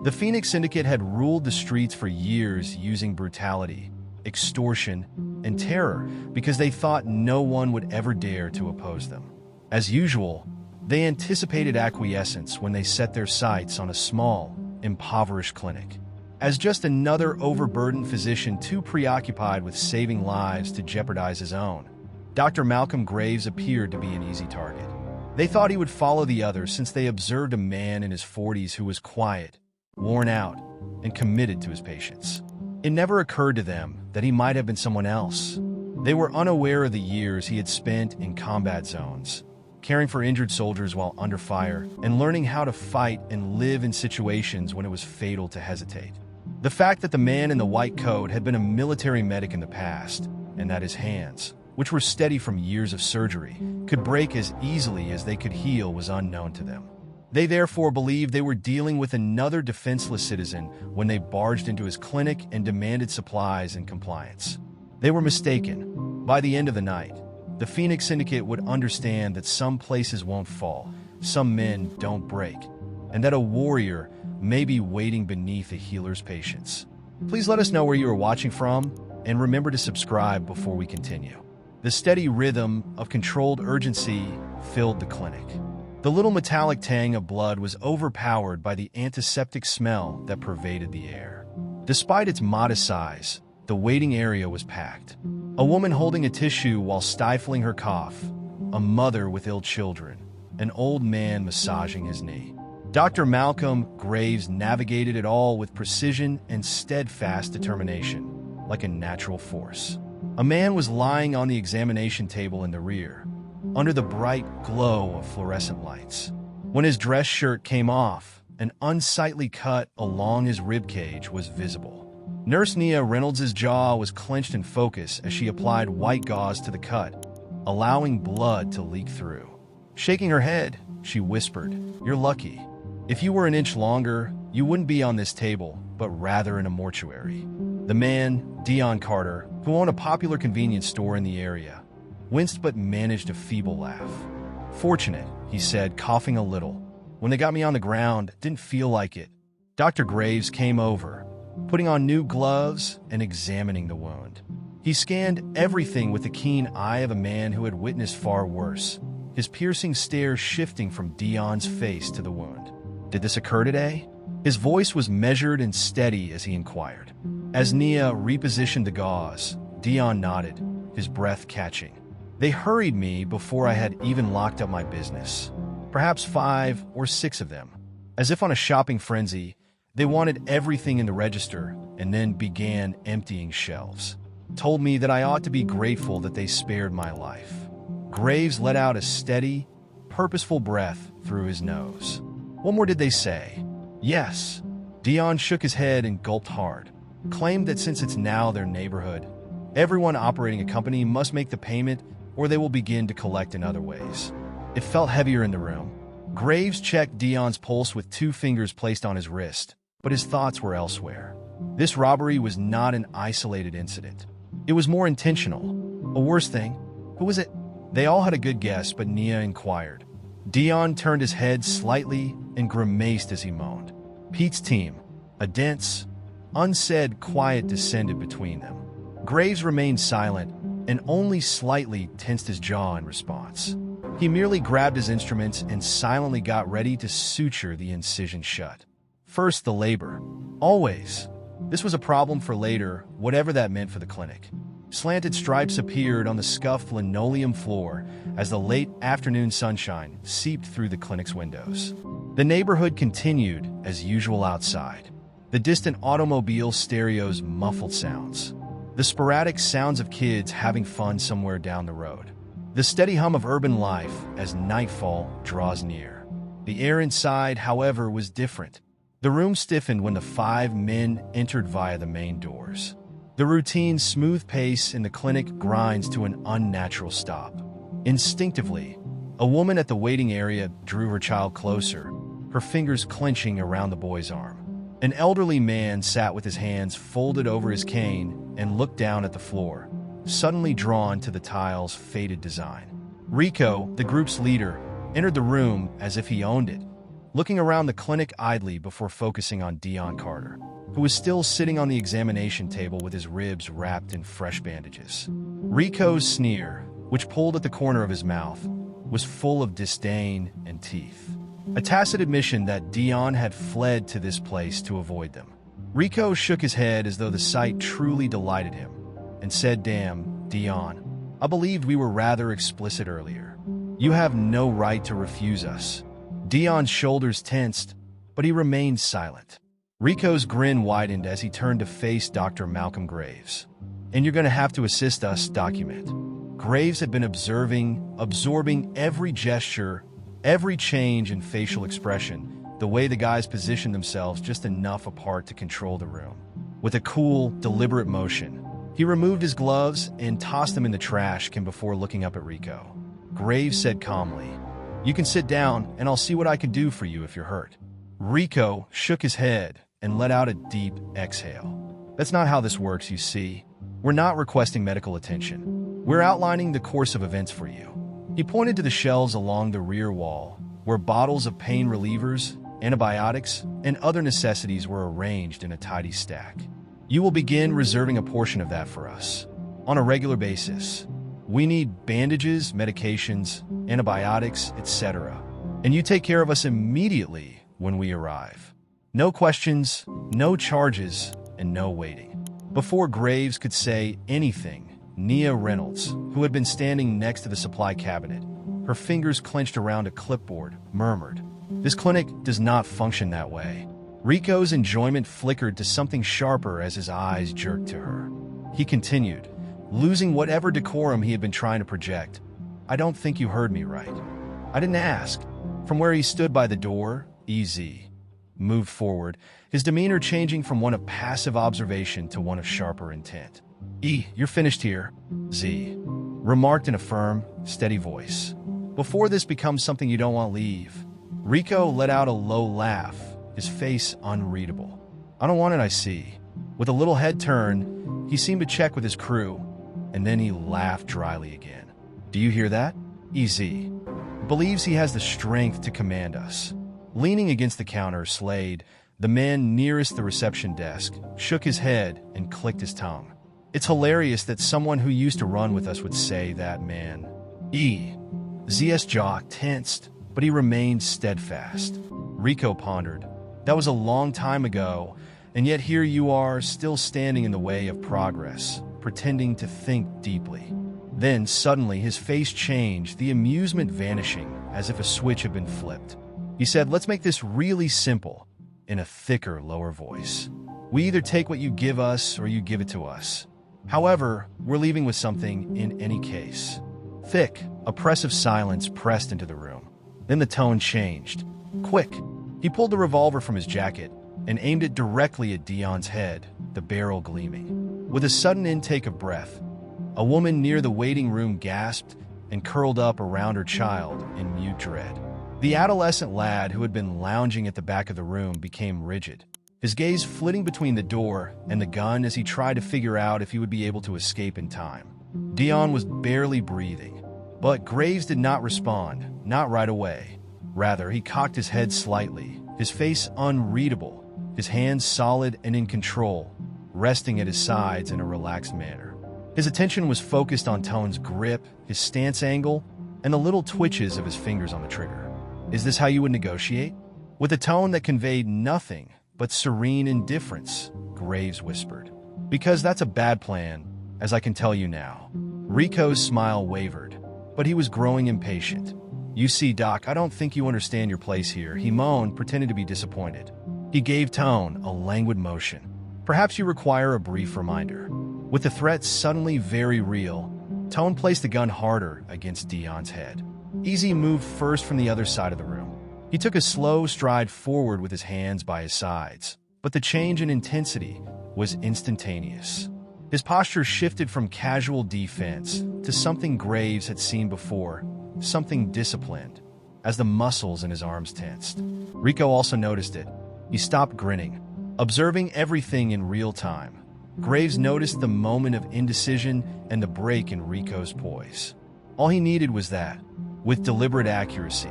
The Phoenix Syndicate had ruled the streets for years using brutality, extortion, and terror because they thought no one would ever dare to oppose them. As usual, they anticipated acquiescence when they set their sights on a small, impoverished clinic. As just another overburdened physician too preoccupied with saving lives to jeopardize his own, Dr. Malcolm Graves appeared to be an easy target. They thought he would follow the others since they observed a man in his 40s who was quiet, worn out, and committed to his patients. It never occurred to them that he might have been someone else. They were unaware of the years he had spent in combat zones, caring for injured soldiers while under fire, and learning how to fight and live in situations when it was fatal to hesitate. The fact that the man in the white coat had been a military medic in the past, and that his hands, which were steady from years of surgery, could break as easily as they could heal was unknown to them. They therefore believed they were dealing with another defenseless citizen when they barged into his clinic and demanded supplies and compliance. They were mistaken. By the end of the night, the Phoenix Syndicate would understand that some places won't fall, some men don't break, and that a warrior may be waiting beneath a healer's patience. Please let us know where you are watching from, and remember to subscribe before we continue. The steady rhythm of controlled urgency filled the clinic. The little metallic tang of blood was overpowered by the antiseptic smell that pervaded the air. Despite its modest size, the waiting area was packed. A woman holding a tissue while stifling her cough, a mother with ill children, an old man massaging his knee. Dr. Malcolm Graves navigated it all with precision and steadfast determination, like a natural force. A man was lying on the examination table in the rear, under the bright glow of fluorescent lights. When his dress shirt came off, an unsightly cut along his ribcage was visible. Nurse Nia Reynolds' jaw was clenched in focus as she applied white gauze to the cut, allowing blood to leak through. Shaking her head, she whispered, "You're lucky. If you were an inch longer, you wouldn't be on this table, but rather in a mortuary." The man, Dion Carter, who owned a popular convenience store in the area, winced but managed a feeble laugh. "Fortunate," he said, coughing a little. "When they got me on the ground, it didn't feel like it." Dr. Graves came over, putting on new gloves and examining the wound. He scanned everything with the keen eye of a man who had witnessed far worse, his piercing stare shifting from Dion's face to the wound. "Did this occur today?" His voice was measured and steady as he inquired. As Nia repositioned the gauze, Dion nodded, his breath catching. "They hurried me before I had even locked up my business. Perhaps 5 or 6 of them. As if on a shopping frenzy, they wanted everything in the register and then began emptying shelves. Told me that I ought to be grateful that they spared my life." Graves let out a steady, purposeful breath through his nose. "What more did they say?" "Yes." Dion shook his head and gulped hard. "Claimed that since it's now their neighborhood, everyone operating a company must make the payment or they will begin to collect in other ways." It felt heavier in the room. Graves checked Dion's pulse with 2 fingers placed on his wrist, but his thoughts were elsewhere. This robbery was not an isolated incident. It was more intentional. A worse thing, who was it? They all had a good guess, but Nia inquired. Dion turned his head slightly and grimaced as he moaned. "Pete's team." A dense, unsaid quiet descended between them. Graves remained silent and only slightly tensed his jaw in response. He merely grabbed his instruments and silently got ready to suture the incision shut. First, the labor. Always. This was a problem for later, whatever that meant for the clinic. Slanted stripes appeared on the scuffed linoleum floor as the late afternoon sunshine seeped through the clinic's windows. The neighborhood continued as usual outside. The distant automobile stereo's muffled sounds. The sporadic sounds of kids having fun somewhere down the road. The steady hum of urban life as nightfall draws near. The air inside, however, was different. The room stiffened when the 5 men entered via the main doors. The routine smooth pace in the clinic grinds to an unnatural stop. Instinctively, a woman at the waiting area drew her child closer, her fingers clenching around the boy's arm. An elderly man sat with his hands folded over his cane and looked down at the floor, suddenly drawn to the tile's faded design. Rico, the group's leader, entered the room as if he owned it, looking around the clinic idly before focusing on Dion Carter, who was still sitting on the examination table with his ribs wrapped in fresh bandages. Rico's sneer, which pulled at the corner of his mouth, was full of disdain and teeth. A tacit admission that Dion had fled to this place to avoid them. Rico shook his head as though the sight truly delighted him, and said, "Damn, Dion, I believed we were rather explicit earlier. You have no right to refuse us." Dion's shoulders tensed, but he remained silent. Rico's grin widened as he turned to face Dr. Malcolm Graves. "And you're going to have to assist us document." Graves had been absorbing every gesture, every change in facial expression, the way the guys positioned themselves just enough apart to control the room. With a cool, deliberate motion, he removed his gloves and tossed them in the trash can before looking up at Rico. Graves said calmly, "You can sit down, and I'll see what I can do for you if you're hurt." Rico shook his head and let out a deep exhale. "That's not how this works, you see. We're not requesting medical attention. We're outlining the course of events for you." He pointed to the shelves along the rear wall, where bottles of pain relievers, antibiotics, and other necessities were arranged in a tidy stack. "You will begin reserving a portion of that for us. On a regular basis. We need bandages, medications, antibiotics, etc. And you take care of us immediately when we arrive. No questions, no charges, and no waiting." Before Graves could say anything, Nia Reynolds, who had been standing next to the supply cabinet, her fingers clenched around a clipboard, murmured, "This clinic does not function that way." Rico's enjoyment flickered to something sharper as his eyes jerked to her. He continued, losing whatever decorum he had been trying to project. "I don't think you heard me right. I didn't ask." From where he stood by the door, EZ moved forward, his demeanor changing from one of passive observation to one of sharper intent. "You're finished here," Z remarked in a firm, steady voice. "Before this becomes something you don't want, leave." Rico let out a low laugh, his face unreadable. "I don't want it, I see." With a little head turn, he seemed to check with his crew, and then he laughed dryly again. "Do you hear that? EZ believes he has the strength to command us." Leaning against the counter, Slade, the man nearest the reception desk, shook his head and clicked his tongue. "It's hilarious that someone who used to run with us would say that, man." Z's jaw tensed, but he remained steadfast. Rico pondered. "That was a long time ago, and yet here you are, still standing in the way of progress, pretending to think deeply." Then, suddenly, his face changed, the amusement vanishing, as if a switch had been flipped. He said, "Let's make this really simple," in a thicker, lower voice. "We either take what you give us or you give it to us. However, we're leaving with something in any case." Thick, oppressive silence pressed into the room. Then the tone changed. Quick! He pulled the revolver from his jacket and aimed it directly at Dion's head, the barrel gleaming. With a sudden intake of breath, a woman near the waiting room gasped and curled up around her child in mute dread. The adolescent lad who had been lounging at the back of the room became rigid, his gaze flitting between the door and the gun as he tried to figure out if he would be able to escape in time. Dion was barely breathing, but Graves did not respond, not right away. Rather, he cocked his head slightly, his face unreadable, his hands solid and in control, resting at his sides in a relaxed manner. His attention was focused on Tone's grip, his stance angle, and the little twitches of his fingers on the trigger. "Is this how you would negotiate?" With a tone that conveyed nothing but serene indifference, Graves whispered. "Because that's a bad plan, as I can tell you now." Rico's smile wavered, but he was growing impatient. "You see, Doc, I don't think you understand your place here," he moaned, pretending to be disappointed. He gave Tone a languid motion. "Perhaps you require a brief reminder." With the threat suddenly very real, Tone placed the gun harder against Dion's head. EZ moved first from the other side of the room. He took a slow stride forward with his hands by his sides, but the change in intensity was instantaneous. His posture shifted from casual defense to something Graves had seen before, something disciplined, as the muscles in his arms tensed. Rico also noticed it. He stopped grinning, observing everything in real time. Graves noticed the moment of indecision and the break in Rico's poise. All he needed was that. With deliberate accuracy,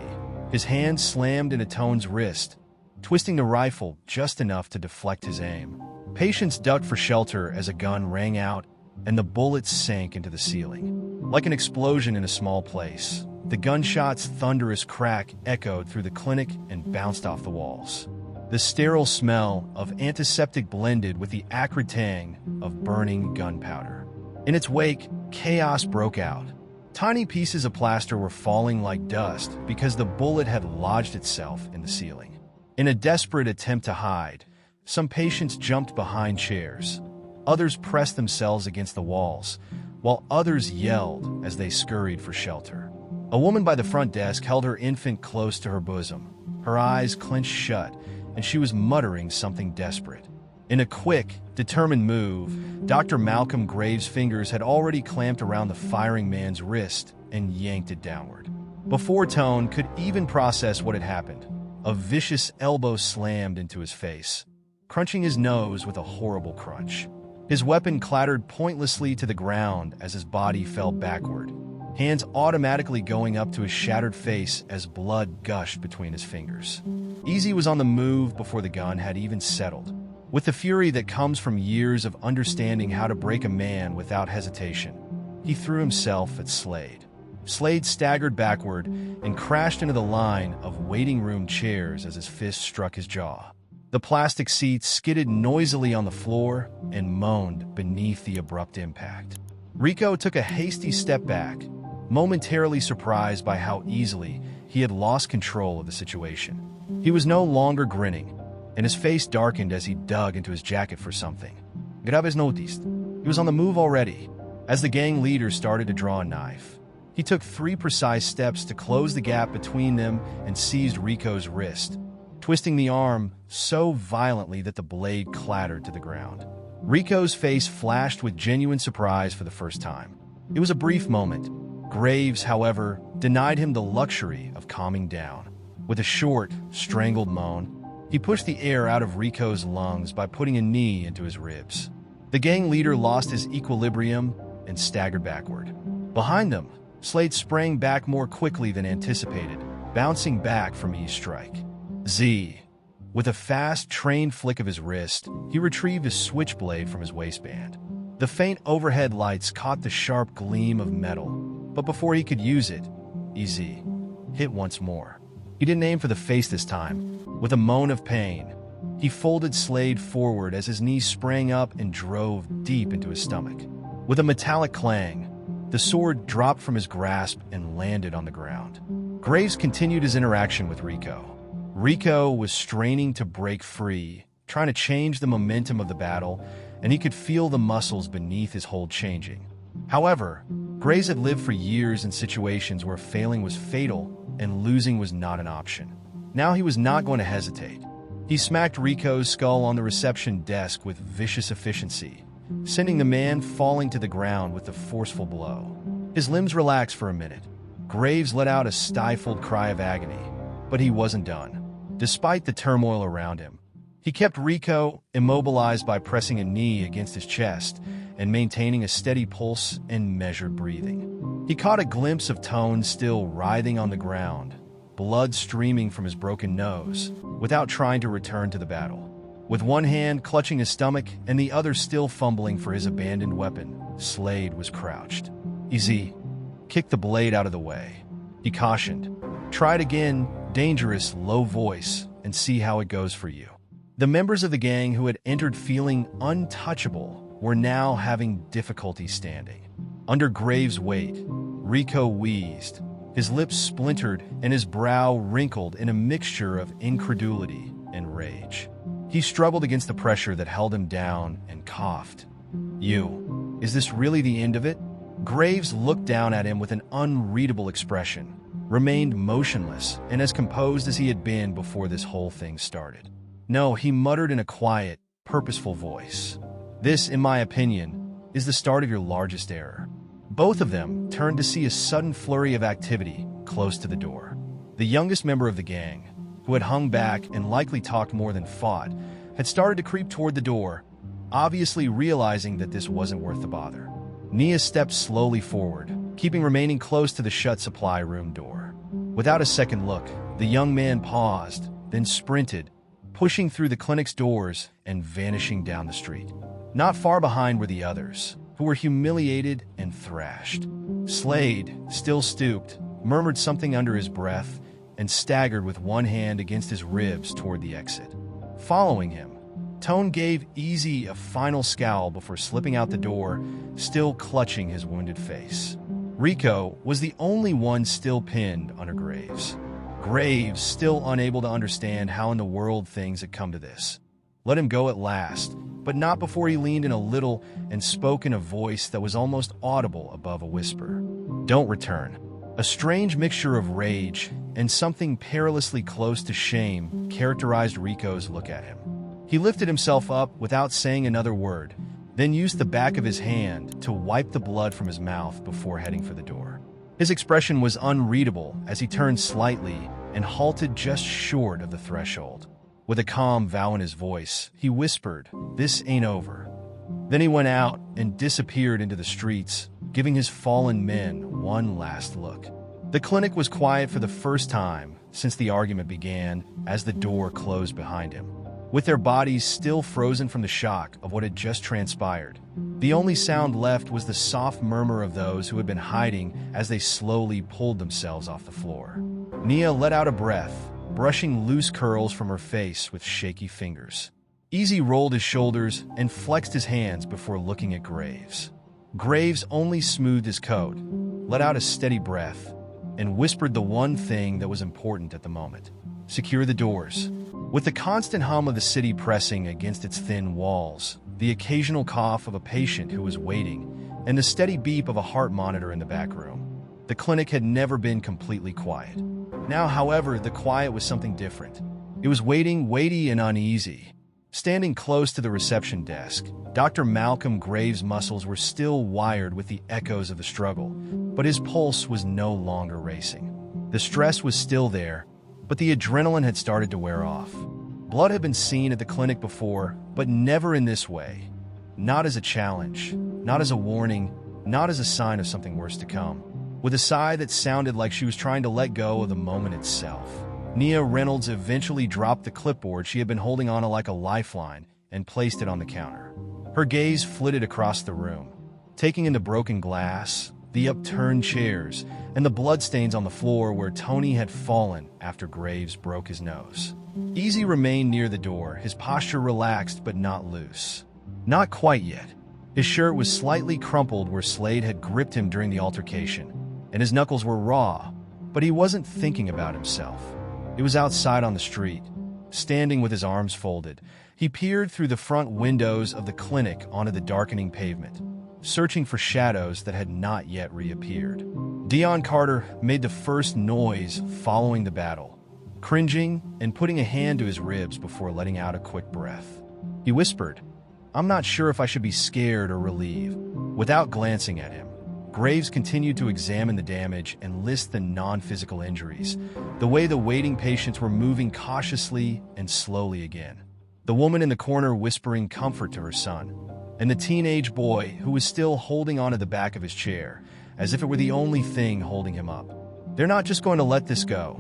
His hand slammed into Tone's wrist, twisting the rifle just enough to deflect his aim. Patience ducked for shelter as a gun rang out and the bullets sank into the ceiling. Like an explosion in a small place, the gunshot's thunderous crack echoed through the clinic and bounced off the walls. The sterile smell of antiseptic blended with the acrid tang of burning gunpowder. In its wake, chaos broke out. Tiny pieces of plaster were falling like dust because the bullet had lodged itself in the ceiling. In a desperate attempt to hide, some patients jumped behind chairs. Others pressed themselves against the walls, while others yelled as they scurried for shelter. A woman by the front desk held her infant close to her bosom. Her eyes clenched shut, and she was muttering something desperate. In a quick, determined move, Dr. Malcolm Graves' fingers had already clamped around the firing man's wrist and yanked it downward. Before Tone could even process what had happened, a vicious elbow slammed into his face, crunching his nose with a horrible crunch. His weapon clattered pointlessly to the ground as his body fell backward, hands automatically going up to his shattered face as blood gushed between his fingers. Easy was on the move before the gun had even settled. With the fury that comes from years of understanding how to break a man without hesitation, he threw himself at Slade. Slade staggered backward and crashed into the line of waiting room chairs as his fist struck his jaw. The plastic seats skidded noisily on the floor and moaned beneath the abrupt impact. Rico took a hasty step back, momentarily surprised by how easily he had lost control of the situation. He was no longer grinning, and his face darkened as he dug into his jacket for something. Graves noticed. He was on the move already. As the gang leader started to draw a knife, he took 3 precise steps to close the gap between them and seized Rico's wrist, twisting the arm so violently that the blade clattered to the ground. Rico's face flashed with genuine surprise for the first time. It was a brief moment. Graves, however, denied him the luxury of calming down. With a short, strangled moan, he pushed the air out of Rico's lungs by putting a knee into his ribs. The gang leader lost his equilibrium and staggered backward. Behind them, Slade sprang back more quickly than anticipated, bouncing back from each strike. Z. With a fast, trained flick of his wrist, he retrieved a switchblade from his waistband. The faint overhead lights caught the sharp gleam of metal, but before he could use it, Easy hit once more. He didn't aim for the face this time. With a moan of pain, he folded Slade forward as his knee sprang up and drove deep into his stomach. With a metallic clang, the sword dropped from his grasp and landed on the ground. Graves continued his interaction with Rico. Rico was straining to break free, trying to change the momentum of the battle, and he could feel the muscles beneath his hold changing. However, Graves had lived for years in situations where failing was fatal and losing was not an option. Now he was not going to hesitate. He smacked Rico's skull on the reception desk with vicious efficiency, sending the man falling to the ground with a forceful blow. His limbs relaxed for a minute. Graves let out a stifled cry of agony, but he wasn't done. Despite the turmoil around him, he kept Rico immobilized by pressing a knee against his chest and maintaining a steady pulse and measured breathing. He caught a glimpse of Tone still writhing on the ground, blood streaming from his broken nose, without trying to return to the battle. With one hand clutching his stomach and the other still fumbling for his abandoned weapon, Slade was crouched. Easy. Kick the blade out of the way. He cautioned. Try it again, dangerous, low voice, and see how it goes for you. The members of the gang who had entered feeling untouchable were now having difficulty standing. Under Graves' weight, Rico wheezed. His lips splintered and his brow wrinkled in a mixture of incredulity and rage. He struggled against the pressure that held him down and coughed. Is this really the end of it? Graves looked down at him with an unreadable expression, remained motionless and as composed as he had been before this whole thing started. No, he muttered in a quiet, purposeful voice. This, in my opinion, is the start of your largest error. Both of them turned to see a sudden flurry of activity close to the door. The youngest member of the gang, who had hung back and likely talked more than fought, had started to creep toward the door, obviously realizing that this wasn't worth the bother. Nia stepped slowly forward, remaining close to the shut supply room door. Without a second look, The young man paused, then sprinted, pushing through the clinic's doors and vanishing down the street. Not far behind were the others, who were humiliated and thrashed. Slade, still stooped, murmured something under his breath and staggered with one hand against his ribs toward the exit. Following him, Tone gave Easy a final scowl before slipping out the door, still clutching his wounded face. Rico was the only one still pinned under Graves. Graves, still unable to understand how in the world things had come to this, let him go at last, but not before he leaned in a little and spoke in a voice that was almost audible above a whisper. "Don't return." A strange mixture of rage and something perilously close to shame characterized Rico's look at him. He lifted himself up without saying another word, then used the back of his hand to wipe the blood from his mouth before heading for the door. His expression was unreadable as he turned slightly and halted just short of the threshold. With a calm vow in his voice, he whispered, "This ain't over." Then he went out and disappeared into the streets, giving his fallen men one last look. The clinic was quiet for the first time since the argument began as the door closed behind him. With their bodies still frozen from the shock of what had just transpired, the only sound left was the soft murmur of those who had been hiding as they slowly pulled themselves off the floor. Nia let out a breath, brushing loose curls from her face with shaky fingers. Easy rolled his shoulders and flexed his hands before looking at Graves. Graves only smoothed his coat, let out a steady breath, and whispered the one thing that was important at the moment: secure the doors. With the constant hum of the city pressing against its thin walls, the occasional cough of a patient who was waiting, and the steady beep of a heart monitor in the back room, the clinic had never been completely quiet. Now, however, the quiet was something different. It was waiting, weighty, and uneasy. Standing close to the reception desk, Dr. Malcolm Graves' muscles were still wired with the echoes of the struggle, but his pulse was no longer racing. The stress was still there, but the adrenaline had started to wear off. Blood had been seen at the clinic before, but never in this way. Not as a challenge, not as a warning, not as a sign of something worse to come. With a sigh that sounded like she was trying to let go of the moment itself, Nia Reynolds eventually dropped the clipboard she had been holding on like a lifeline and placed it on the counter. Her gaze flitted across the room, taking in the broken glass, the upturned chairs, and the bloodstains on the floor where Tony had fallen after Graves broke his nose. Easy remained near the door, his posture relaxed but not loose. Not quite yet. His shirt was slightly crumpled where Slade had gripped him during the altercation, and his knuckles were raw, but he wasn't thinking about himself. It was outside on the street. Standing with his arms folded, he peered through the front windows of the clinic onto the darkening pavement, searching for shadows that had not yet reappeared. Dion Carter made the first noise following the battle, cringing and putting a hand to his ribs before letting out a quick breath. He whispered, "I'm not sure if I should be scared or relieved." Without glancing at him, Graves continued to examine the damage and list the non-physical injuries, the way the waiting patients were moving cautiously and slowly again. The woman in the corner whispering comfort to her son, and the teenage boy who was still holding onto the back of his chair, as if it were the only thing holding him up. "They're not just going to let this go,"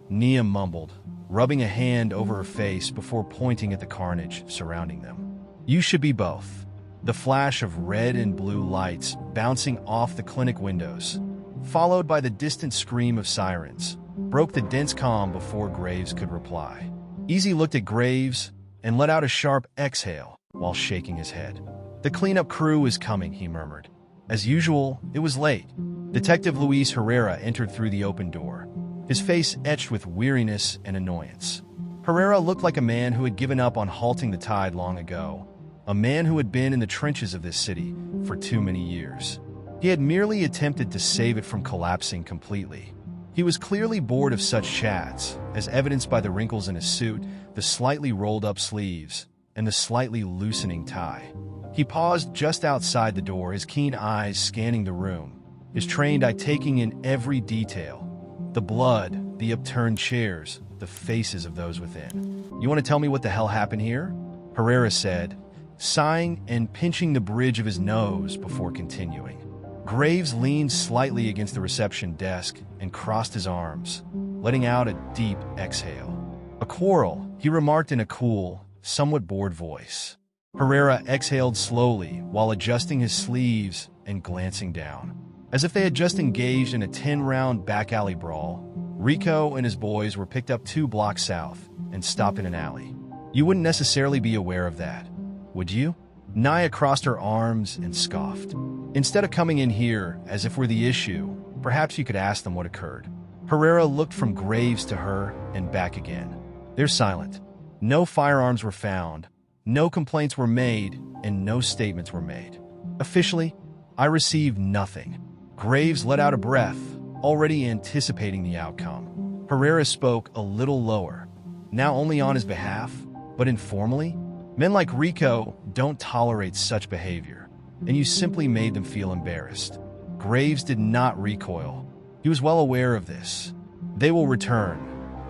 Nia mumbled, rubbing a hand over her face before pointing at the carnage surrounding them. "You should be both." The flash of red and blue lights bouncing off the clinic windows, followed by the distant scream of sirens, broke the dense calm before Graves could reply. Easy looked at Graves and let out a sharp exhale while shaking his head. "The cleanup crew is coming," he murmured. As usual, it was late. Detective Luis Herrera entered through the open door, his face etched with weariness and annoyance. Herrera looked like a man who had given up on halting the tide long ago, a man who had been in the trenches of this city for too many years. He had merely attempted to save it from collapsing completely. He was clearly bored of such chats, as evidenced by the wrinkles in his suit, the slightly rolled-up sleeves, and the slightly loosening tie. He paused just outside the door, his keen eyes scanning the room, his trained eye taking in every detail. The blood, the upturned chairs, the faces of those within. "You want to tell me what the hell happened here?" Herrera said, sighing and pinching the bridge of his nose before continuing. Graves leaned slightly against the reception desk and crossed his arms, letting out a deep exhale. "A quarrel," he remarked in a cool, somewhat bored voice. Herrera exhaled slowly while adjusting his sleeves and glancing down. As if they had just engaged in a 10-round back-alley brawl, Rico and his boys were picked up 2 blocks south and stopped in an alley. "You wouldn't necessarily be aware of that, would you?" Naya crossed her arms and scoffed. "Instead of coming in here as if we're the issue, perhaps you could ask them what occurred." Herrera looked from Graves to her and back again. "They're silent. No firearms were found, no complaints were made, and no statements were made. Officially, I received nothing." Graves let out a breath, already anticipating the outcome. Herrera spoke a little lower, now only on his behalf, but informally. "Men like Rico don't tolerate such behavior, and you simply made them feel embarrassed." Graves did not recoil. He was well aware of this. "They will return,"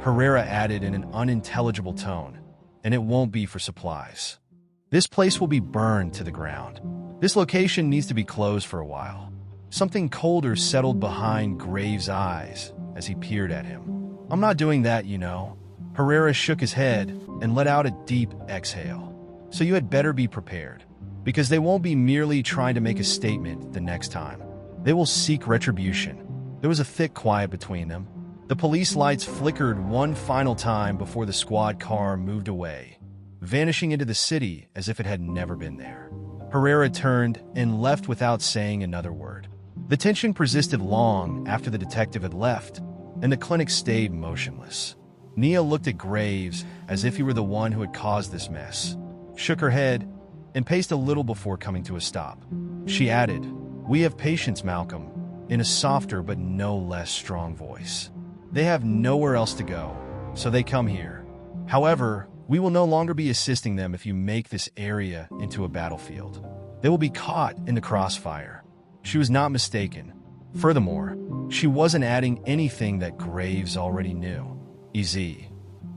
Herrera added in an unintelligible tone, "and it won't be for supplies. This place will be burned to the ground. This location needs to be closed for a while." Something colder settled behind Graves' eyes as he peered at him. "I'm not doing that, you know." Herrera shook his head and let out a deep exhale. "So you had better be prepared, because they won't be merely trying to make a statement the next time. They will seek retribution." There was a thick quiet between them. The police lights flickered one final time before the squad car moved away, vanishing into the city as if it had never been there. Herrera turned and left without saying another word. The tension persisted long after the detective had left, and the clinic stayed motionless. Nia looked at Graves as if he were the one who had caused this mess, shook her head, and paced a little before coming to a stop. She added, "We have patience, Malcolm," in a softer but no less strong voice. "They have nowhere else to go, so they come here. However, we will no longer be assisting them if you make this area into a battlefield. They will be caught in the crossfire." She was not mistaken. Furthermore, she wasn't adding anything that Graves already knew. Easy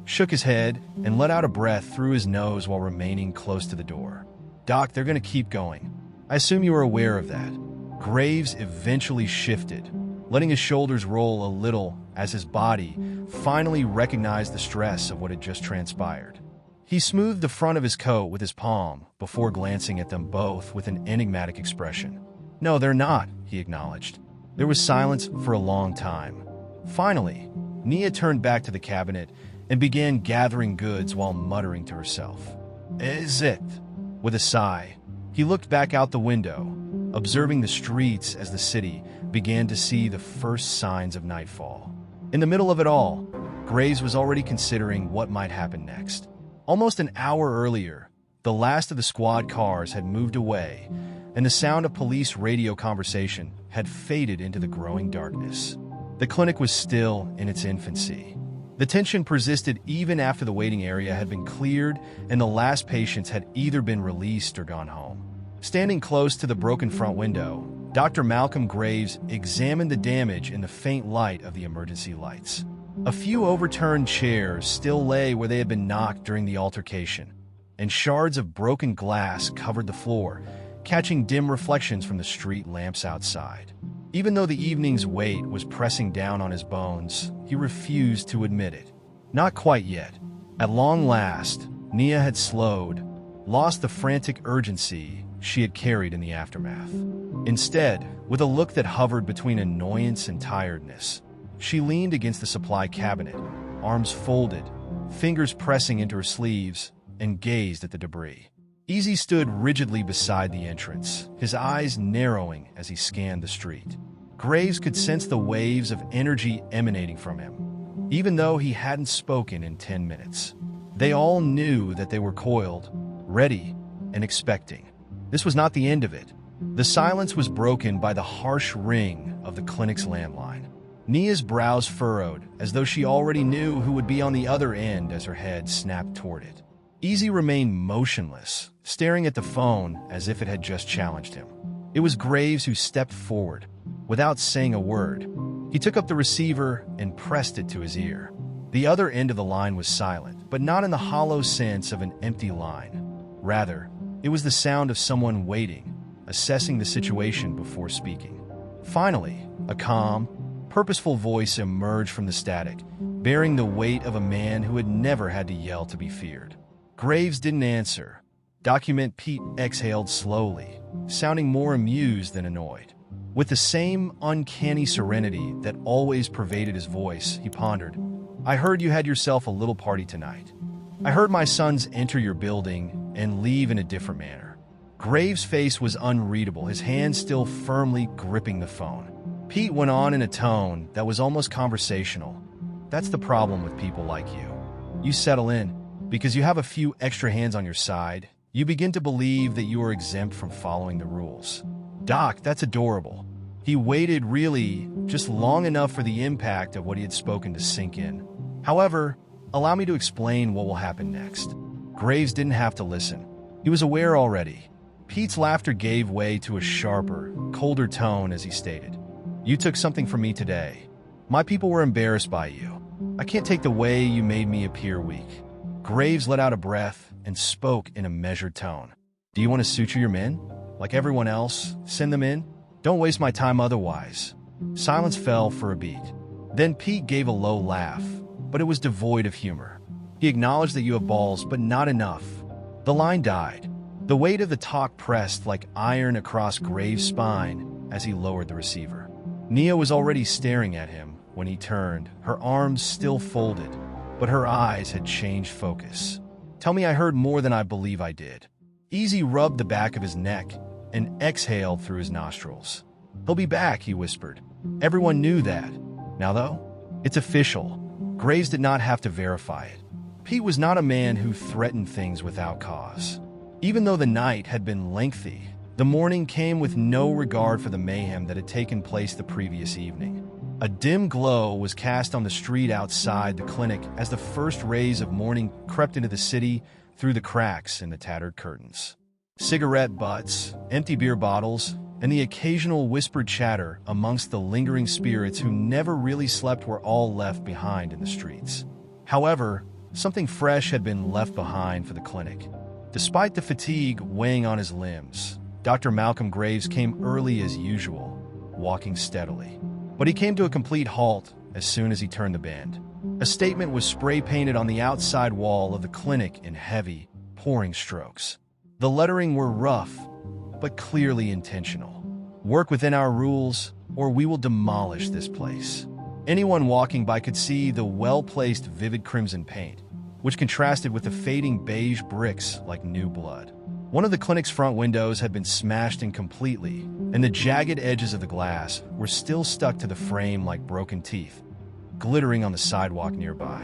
shook his head and let out a breath through his nose while remaining close to the door. "Doc, they're going to keep going. I assume you were aware of that." Graves eventually shifted, letting his shoulders roll a little as his body finally recognized the stress of what had just transpired. He smoothed the front of his coat with his palm before glancing at them both with an enigmatic expression. "No, they're not," he acknowledged. There was silence for a long time. Finally, Nia turned back to the cabinet and began gathering goods while muttering to herself. "Is it?" With a sigh, he looked back out the window, observing the streets as the city began to see the first signs of nightfall. In the middle of it all, Graves was already considering what might happen next. Almost an hour earlier, the last of the squad cars had moved away, and the sound of police radio conversation had faded into the growing darkness. The clinic was still in its infancy. The tension persisted even after the waiting area had been cleared and the last patients had either been released or gone home. Standing close to the broken front window, Dr. Malcolm Graves examined the damage in the faint light of the emergency lights. A few overturned chairs still lay where they had been knocked during the altercation, and shards of broken glass covered the floor, catching dim reflections from the street lamps outside. Even though the evening's weight was pressing down on his bones, he refused to admit it. Not quite yet. At long last, Nia had slowed, lost the frantic urgency she had carried in the aftermath. Instead, with a look that hovered between annoyance and tiredness, she leaned against the supply cabinet, arms folded, fingers pressing into her sleeves, and gazed at the debris. Easy stood rigidly beside the entrance, his eyes narrowing as he scanned the street. Graves could sense the waves of energy emanating from him, even though he hadn't spoken in 10 minutes. They all knew that they were coiled, ready, and expecting. This was not the end of it. The silence was broken by the harsh ring of the clinic's landline. Nia's brows furrowed, as though she already knew who would be on the other end as her head snapped toward it. Easy remained motionless, staring at the phone as if it had just challenged him. It was Graves who stepped forward. Without saying a word, he took up the receiver and pressed it to his ear. The other end of the line was silent, but not in the hollow sense of an empty line. Rather, it was the sound of someone waiting, assessing the situation before speaking. Finally, a calm, purposeful voice emerged from the static, bearing the weight of a man who had never had to yell to be feared. Graves didn't answer. Document Pete exhaled slowly, sounding more amused than annoyed. With the same uncanny serenity that always pervaded his voice, he pondered, "I heard you had yourself a little party tonight. I heard my sons enter your building and leave in a different manner." Graves' face was unreadable, his hand still firmly gripping the phone. Pete went on in a tone that was almost conversational. "That's the problem with people like you. You settle in because you have a few extra hands on your side. You begin to believe that you are exempt from following the rules." "Doc, that's adorable." He waited really just long enough for the impact of what he had spoken to sink in. "However, allow me to explain what will happen next." Graves didn't have to listen. He was aware already. Pete's laughter gave way to a sharper, colder tone as he stated, "You took something from me today. My people were embarrassed by you. I can't take the way you made me appear weak." Graves let out a breath and spoke in a measured tone. "Do you want to suture your men? Like everyone else, send them in? Don't waste my time otherwise." Silence fell for a beat. Then Pete gave a low laugh, but it was devoid of humor. He acknowledged that you have balls, but not enough. The line died. The weight of the talk pressed like iron across Graves' spine as he lowered the receiver. Nia was already staring at him when he turned, her arms still folded, but her eyes had changed focus. "Tell me I heard more than I believe I did." Easy rubbed the back of his neck and exhaled through his nostrils. "He'll be back," he whispered. Everyone knew that. Now though, it's official. Graves did not have to verify it. Pete was not a man who threatened things without cause. Even though the night had been lengthy, the morning came with no regard for the mayhem that had taken place the previous evening. A dim glow was cast on the street outside the clinic as the first rays of morning crept into the city through the cracks in the tattered curtains. Cigarette butts, empty beer bottles, and the occasional whispered chatter amongst the lingering spirits who never really slept were all left behind in the streets. However, something fresh had been left behind for the clinic. Despite the fatigue weighing on his limbs, Dr. Malcolm Graves came early as usual, walking steadily. But he came to a complete halt as soon as he turned the bend. A statement was spray-painted on the outside wall of the clinic in heavy, pouring strokes. The lettering were rough, but clearly intentional. "Work within our rules, or we will demolish this place." Anyone walking by could see the well-placed vivid crimson paint, which contrasted with the fading beige bricks like new blood. One of the clinic's front windows had been smashed in completely, and the jagged edges of the glass were still stuck to the frame like broken teeth, glittering on the sidewalk nearby.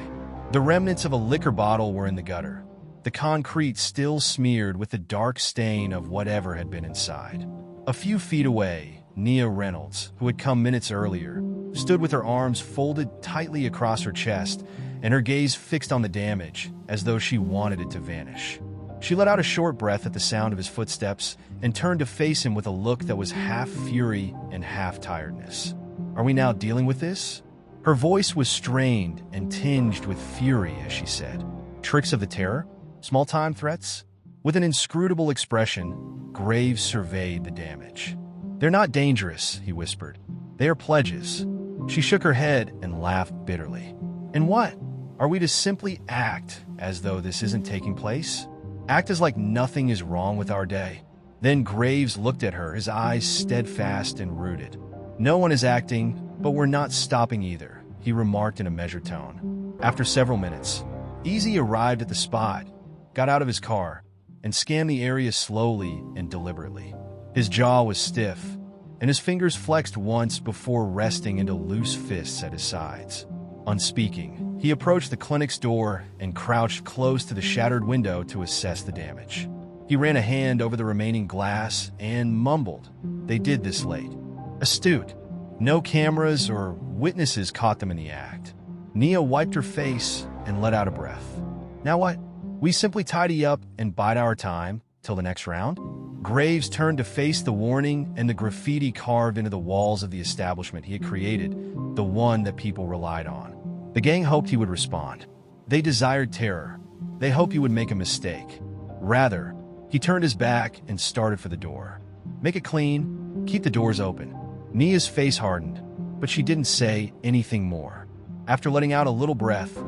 The remnants of a liquor bottle were in the gutter, the concrete still smeared with the dark stain of whatever had been inside. A few feet away, Nia Reynolds, who had come minutes earlier, stood with her arms folded tightly across her chest and her gaze fixed on the damage as though she wanted it to vanish. She let out a short breath at the sound of his footsteps and turned to face him with a look that was half fury and half tiredness. "Are we now dealing with this?" Her voice was strained and tinged with fury as she said, "Tricks of the terror? Small-time threats?" With an inscrutable expression, Graves surveyed the damage. "They're not dangerous," he whispered. "They are pledges." She shook her head and laughed bitterly. "And what? Are we to simply act as though this isn't taking place? Act as like nothing is wrong with our day?" Then Graves looked at her, his eyes steadfast and rooted. "No one is acting, but we're not stopping either," he remarked in a measured tone. After several minutes, Easy arrived at the spot, got out of his car, and scanned the area slowly and deliberately. His jaw was stiff, and his fingers flexed once before resting into loose fists at his sides. Unspeaking, he approached the clinic's door and crouched close to the shattered window to assess the damage. He ran a hand over the remaining glass and mumbled, "They did this late." Astute. No cameras or witnesses caught them in the act. Nia wiped her face and let out a breath. "Now what? We simply tidy up and bide our time till the next round?" Graves turned to face the warning and the graffiti carved into the walls of the establishment he had created, the one that people relied on. The gang hoped he would respond. They desired terror. They hoped he would make a mistake. Rather, he turned his back and started for the door. "Make it clean. Keep the doors open." Nia's face hardened, but she didn't say anything more. After letting out a little breath,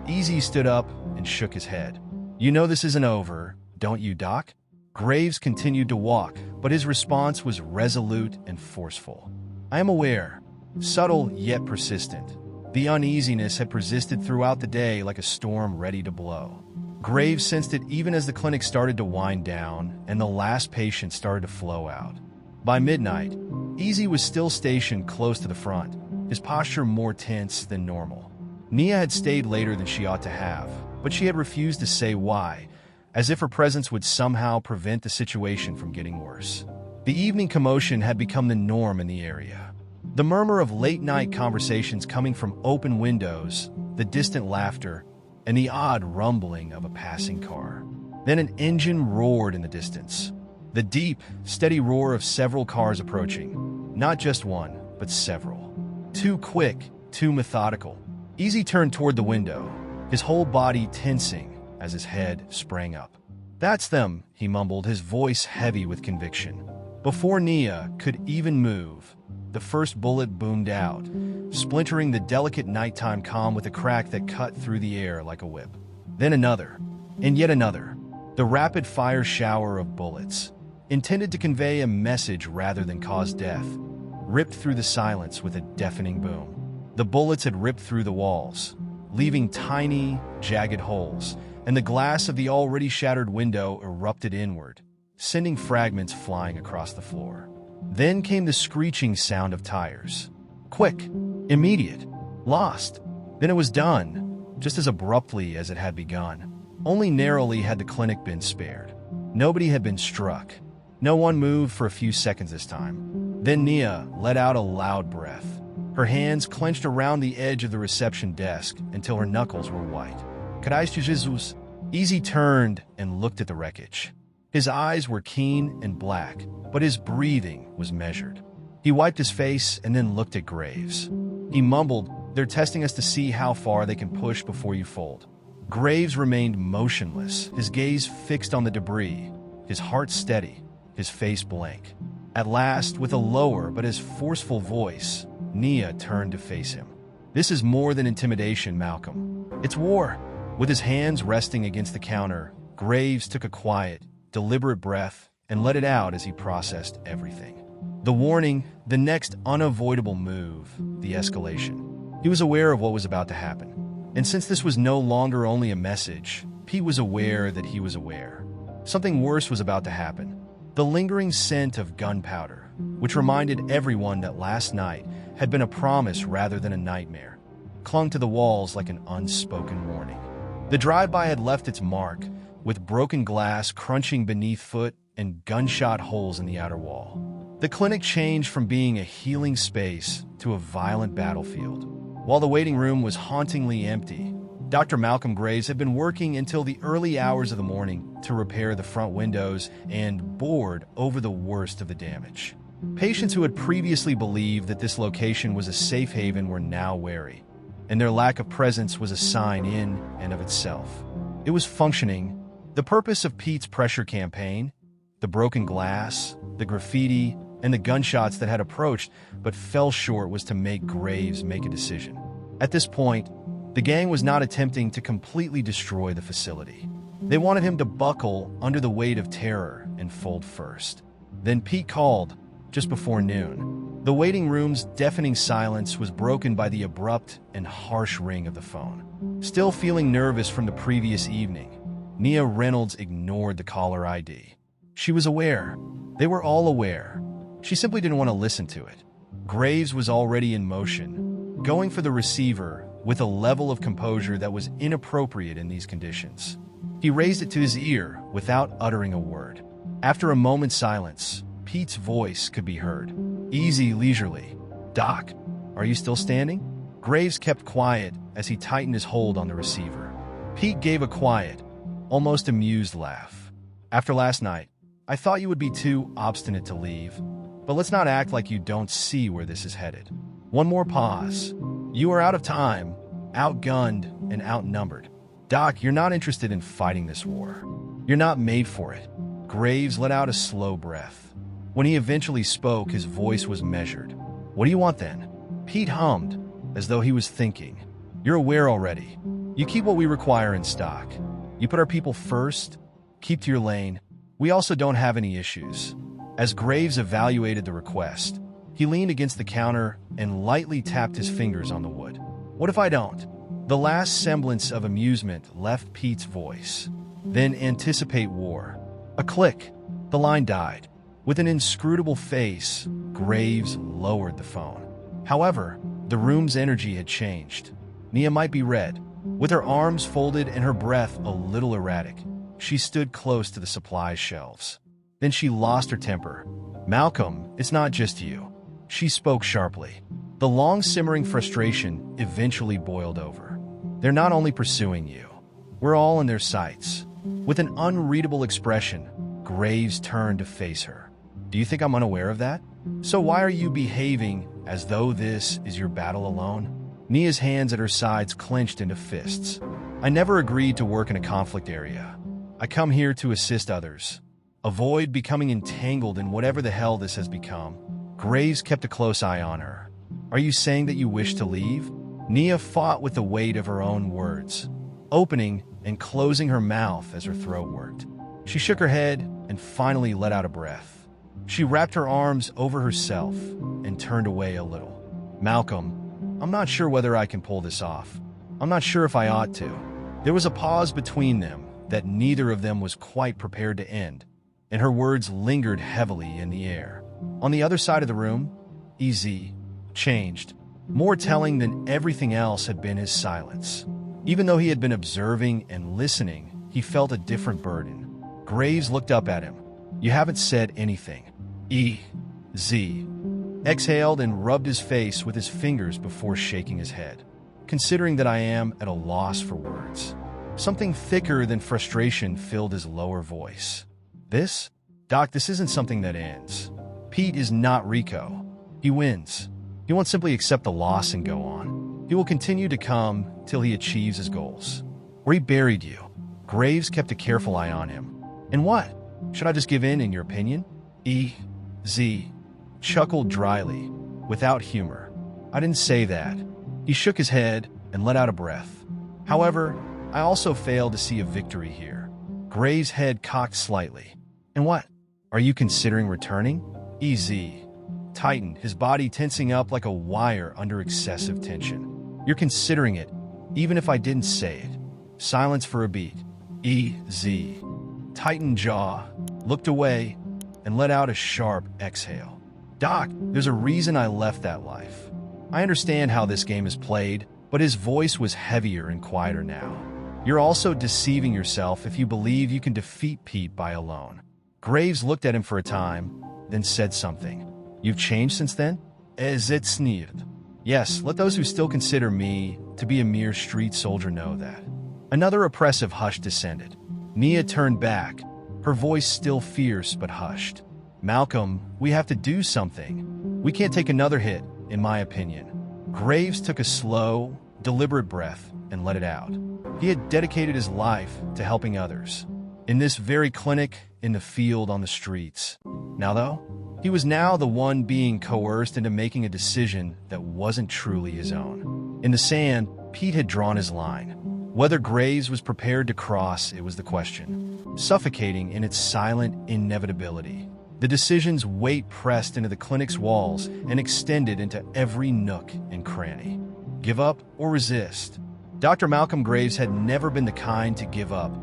Easy stood up and shook his head. "You know this isn't over, don't you, Doc?" Graves continued to walk, but his response was resolute and forceful. "I am aware," subtle yet persistent. The uneasiness had persisted throughout the day like a storm ready to blow. Graves sensed it even as the clinic started to wind down and the last patient started to flow out. By midnight, Easy was still stationed close to the front, his posture more tense than normal. Nia had stayed later than she ought to have, but she had refused to say why, as if her presence would somehow prevent the situation from getting worse. The evening commotion had become the norm in the area. The murmur of late-night conversations coming from open windows, the distant laughter, and the odd rumbling of a passing car. Then an engine roared in the distance. The deep, steady roar of several cars approaching. Not just one, but several. Too quick, too methodical. Easy turned toward the window, his whole body tensing as his head sprang up. "That's them," he mumbled, his voice heavy with conviction. Before Nia could even move, the first bullet boomed out, splintering the delicate nighttime calm with a crack that cut through the air like a whip. Then another, and yet another. The rapid-fire shower of bullets, intended to convey a message rather than cause death, ripped through the silence with a deafening boom. The bullets had ripped through the walls, leaving tiny, jagged holes, and the glass of the already shattered window erupted inward, sending fragments flying across the floor. Then came the screeching sound of tires. Quick, immediate, lost. Then it was done, just as abruptly as it had begun. Only narrowly had the clinic been spared. Nobody had been struck. No one moved for a few seconds this time. Then Nia let out a loud breath. Her hands clenched around the edge of the reception desk until her knuckles were white. Jesus. Easy turned and looked at the wreckage. His eyes were keen and black, but his breathing was measured. He wiped his face and then looked at Graves. He mumbled, "They're testing us to see how far they can push before you fold." Graves remained motionless, his gaze fixed on the debris, his heart steady, his face blank. At last, with a lower but as forceful voice, Nia turned to face him. "This is more than intimidation, Malcolm. It's war." With his hands resting against the counter, Graves took a quiet, deliberate breath and let it out as he processed everything. The warning, the next unavoidable move, the escalation. He was aware of what was about to happen. And since this was no longer only a message, Pete was aware that he was aware. Something worse was about to happen. The lingering scent of gunpowder, which reminded everyone that last night had been a promise rather than a nightmare, clung to the walls like an unspoken warning. The drive-by had left its mark, with broken glass crunching beneath foot and gunshot holes in the outer wall. The clinic changed from being a healing space to a violent battlefield. While the waiting room was hauntingly empty, Dr. Malcolm Graves had been working until the early hours of the morning to repair the front windows and board over the worst of the damage. Patients who had previously believed that this location was a safe haven were now wary, and their lack of presence was a sign in and of itself. It was functioning. The purpose of Pete's pressure campaign, the broken glass, the graffiti, and the gunshots that had approached but fell short was to make Graves make a decision. At this point, the gang was not attempting to completely destroy the facility. They wanted him to buckle under the weight of terror and fold first. Then Pete called, just before noon. The waiting room's deafening silence was broken by the abrupt and harsh ring of the phone. Still feeling nervous from the previous evening, Nia Reynolds ignored the caller ID. She was aware. They were all aware. She simply didn't want to listen to it. Graves was already in motion, going for the receiver with a level of composure that was inappropriate in these conditions. He raised it to his ear without uttering a word. After a moment's silence, Pete's voice could be heard. Easy, leisurely. "Doc, are you still standing?" Graves kept quiet as he tightened his hold on the receiver. Pete gave a quiet, almost amused laugh. "After last night, I thought you would be too obstinate to leave, but let's not act like you don't see where this is headed." One more pause. "You are out of time, outgunned, and outnumbered. Doc, you're not interested in fighting this war. You're not made for it." Graves let out a slow breath. When he eventually spoke, his voice was measured. "What do you want then?" Pete hummed, as though he was thinking. You're aware already. You keep what we require in stock. You put our people first, keep to your lane. We also don't have any issues. As Graves evaluated the request, he leaned against the counter and lightly tapped his fingers on the wood. What if I don't? The last semblance of amusement left Pete's voice. Then anticipate war. A click. The line died. With an inscrutable face, Graves lowered the phone. However, the room's energy had changed. Nia might be red. With her arms folded and her breath a little erratic, she stood close to the supplies shelves. Then she lost her temper. Malcolm, it's not just you. She spoke sharply. The long-simmering frustration eventually boiled over. They're not only pursuing you. We're all in their sights. With an unreadable expression, Graves turned to face her. Do you think I'm unaware of that? So why are you behaving as though this is your battle alone? Nia's hands at her sides clenched into fists. I never agreed to work in a conflict area. I come here to assist others. Avoid becoming entangled in whatever the hell this has become. Graves kept a close eye on her. Are you saying that you wish to leave? Nia fought with the weight of her own words, opening and closing her mouth as her throat worked. She shook her head and finally let out a breath. She wrapped her arms over herself and turned away a little. Malcolm, I'm not sure whether I can pull this off. I'm not sure if I ought to. There was a pause between them that neither of them was quite prepared to end, and her words lingered heavily in the air. On the other side of the room, EZ changed. More telling than everything else had been his silence. Even though he had been observing and listening, he felt a different burden. Graves looked up at him. You haven't said anything. EZ exhaled and rubbed his face with his fingers before shaking his head. Considering that I am at a loss for words. Something thicker than frustration filled his lower voice. This? Doc, this isn't something that ends. Pete is not Rico. He wins. He won't simply accept the loss and go on. He will continue to come till he achieves his goals. Where he buried you. Graves kept a careful eye on him. And what? Should I just give in your opinion? EZ chuckled dryly, without humor. I didn't say that. He shook his head and let out a breath. However, I also failed to see a victory here. Graves' head cocked slightly. And what? Are you considering returning? EZ tightened, his body tensing up like a wire under excessive tension. You're considering it, even if I didn't say it. Silence for a beat. EZ tightened jaw, looked away, and let out a sharp exhale. Doc, there's a reason I left that life. I understand how this game is played, but his voice was heavier and quieter now. You're also deceiving yourself if you believe you can defeat Pete by alone. Graves looked at him for a time, then said something. You've changed since then? Ez it sneered. Yes, let those who still consider me to be a mere street soldier know that. Another oppressive hush descended. Nia turned back, her voice still fierce but hushed. Malcolm, we have to do something. We can't take another hit, in my opinion. Graves took a slow, deliberate breath and let it out. He had dedicated his life to helping others. In this very clinic, in the field, on the streets. Now though, he was now the one being coerced into making a decision that wasn't truly his own. In the sand, Pete had drawn his line. Whether Graves was prepared to cross, it was the question. Suffocating in its silent inevitability. The decision's weight pressed into the clinic's walls and extended into every nook and cranny. Give up or resist? Dr. Malcolm Graves had never been the kind to give up,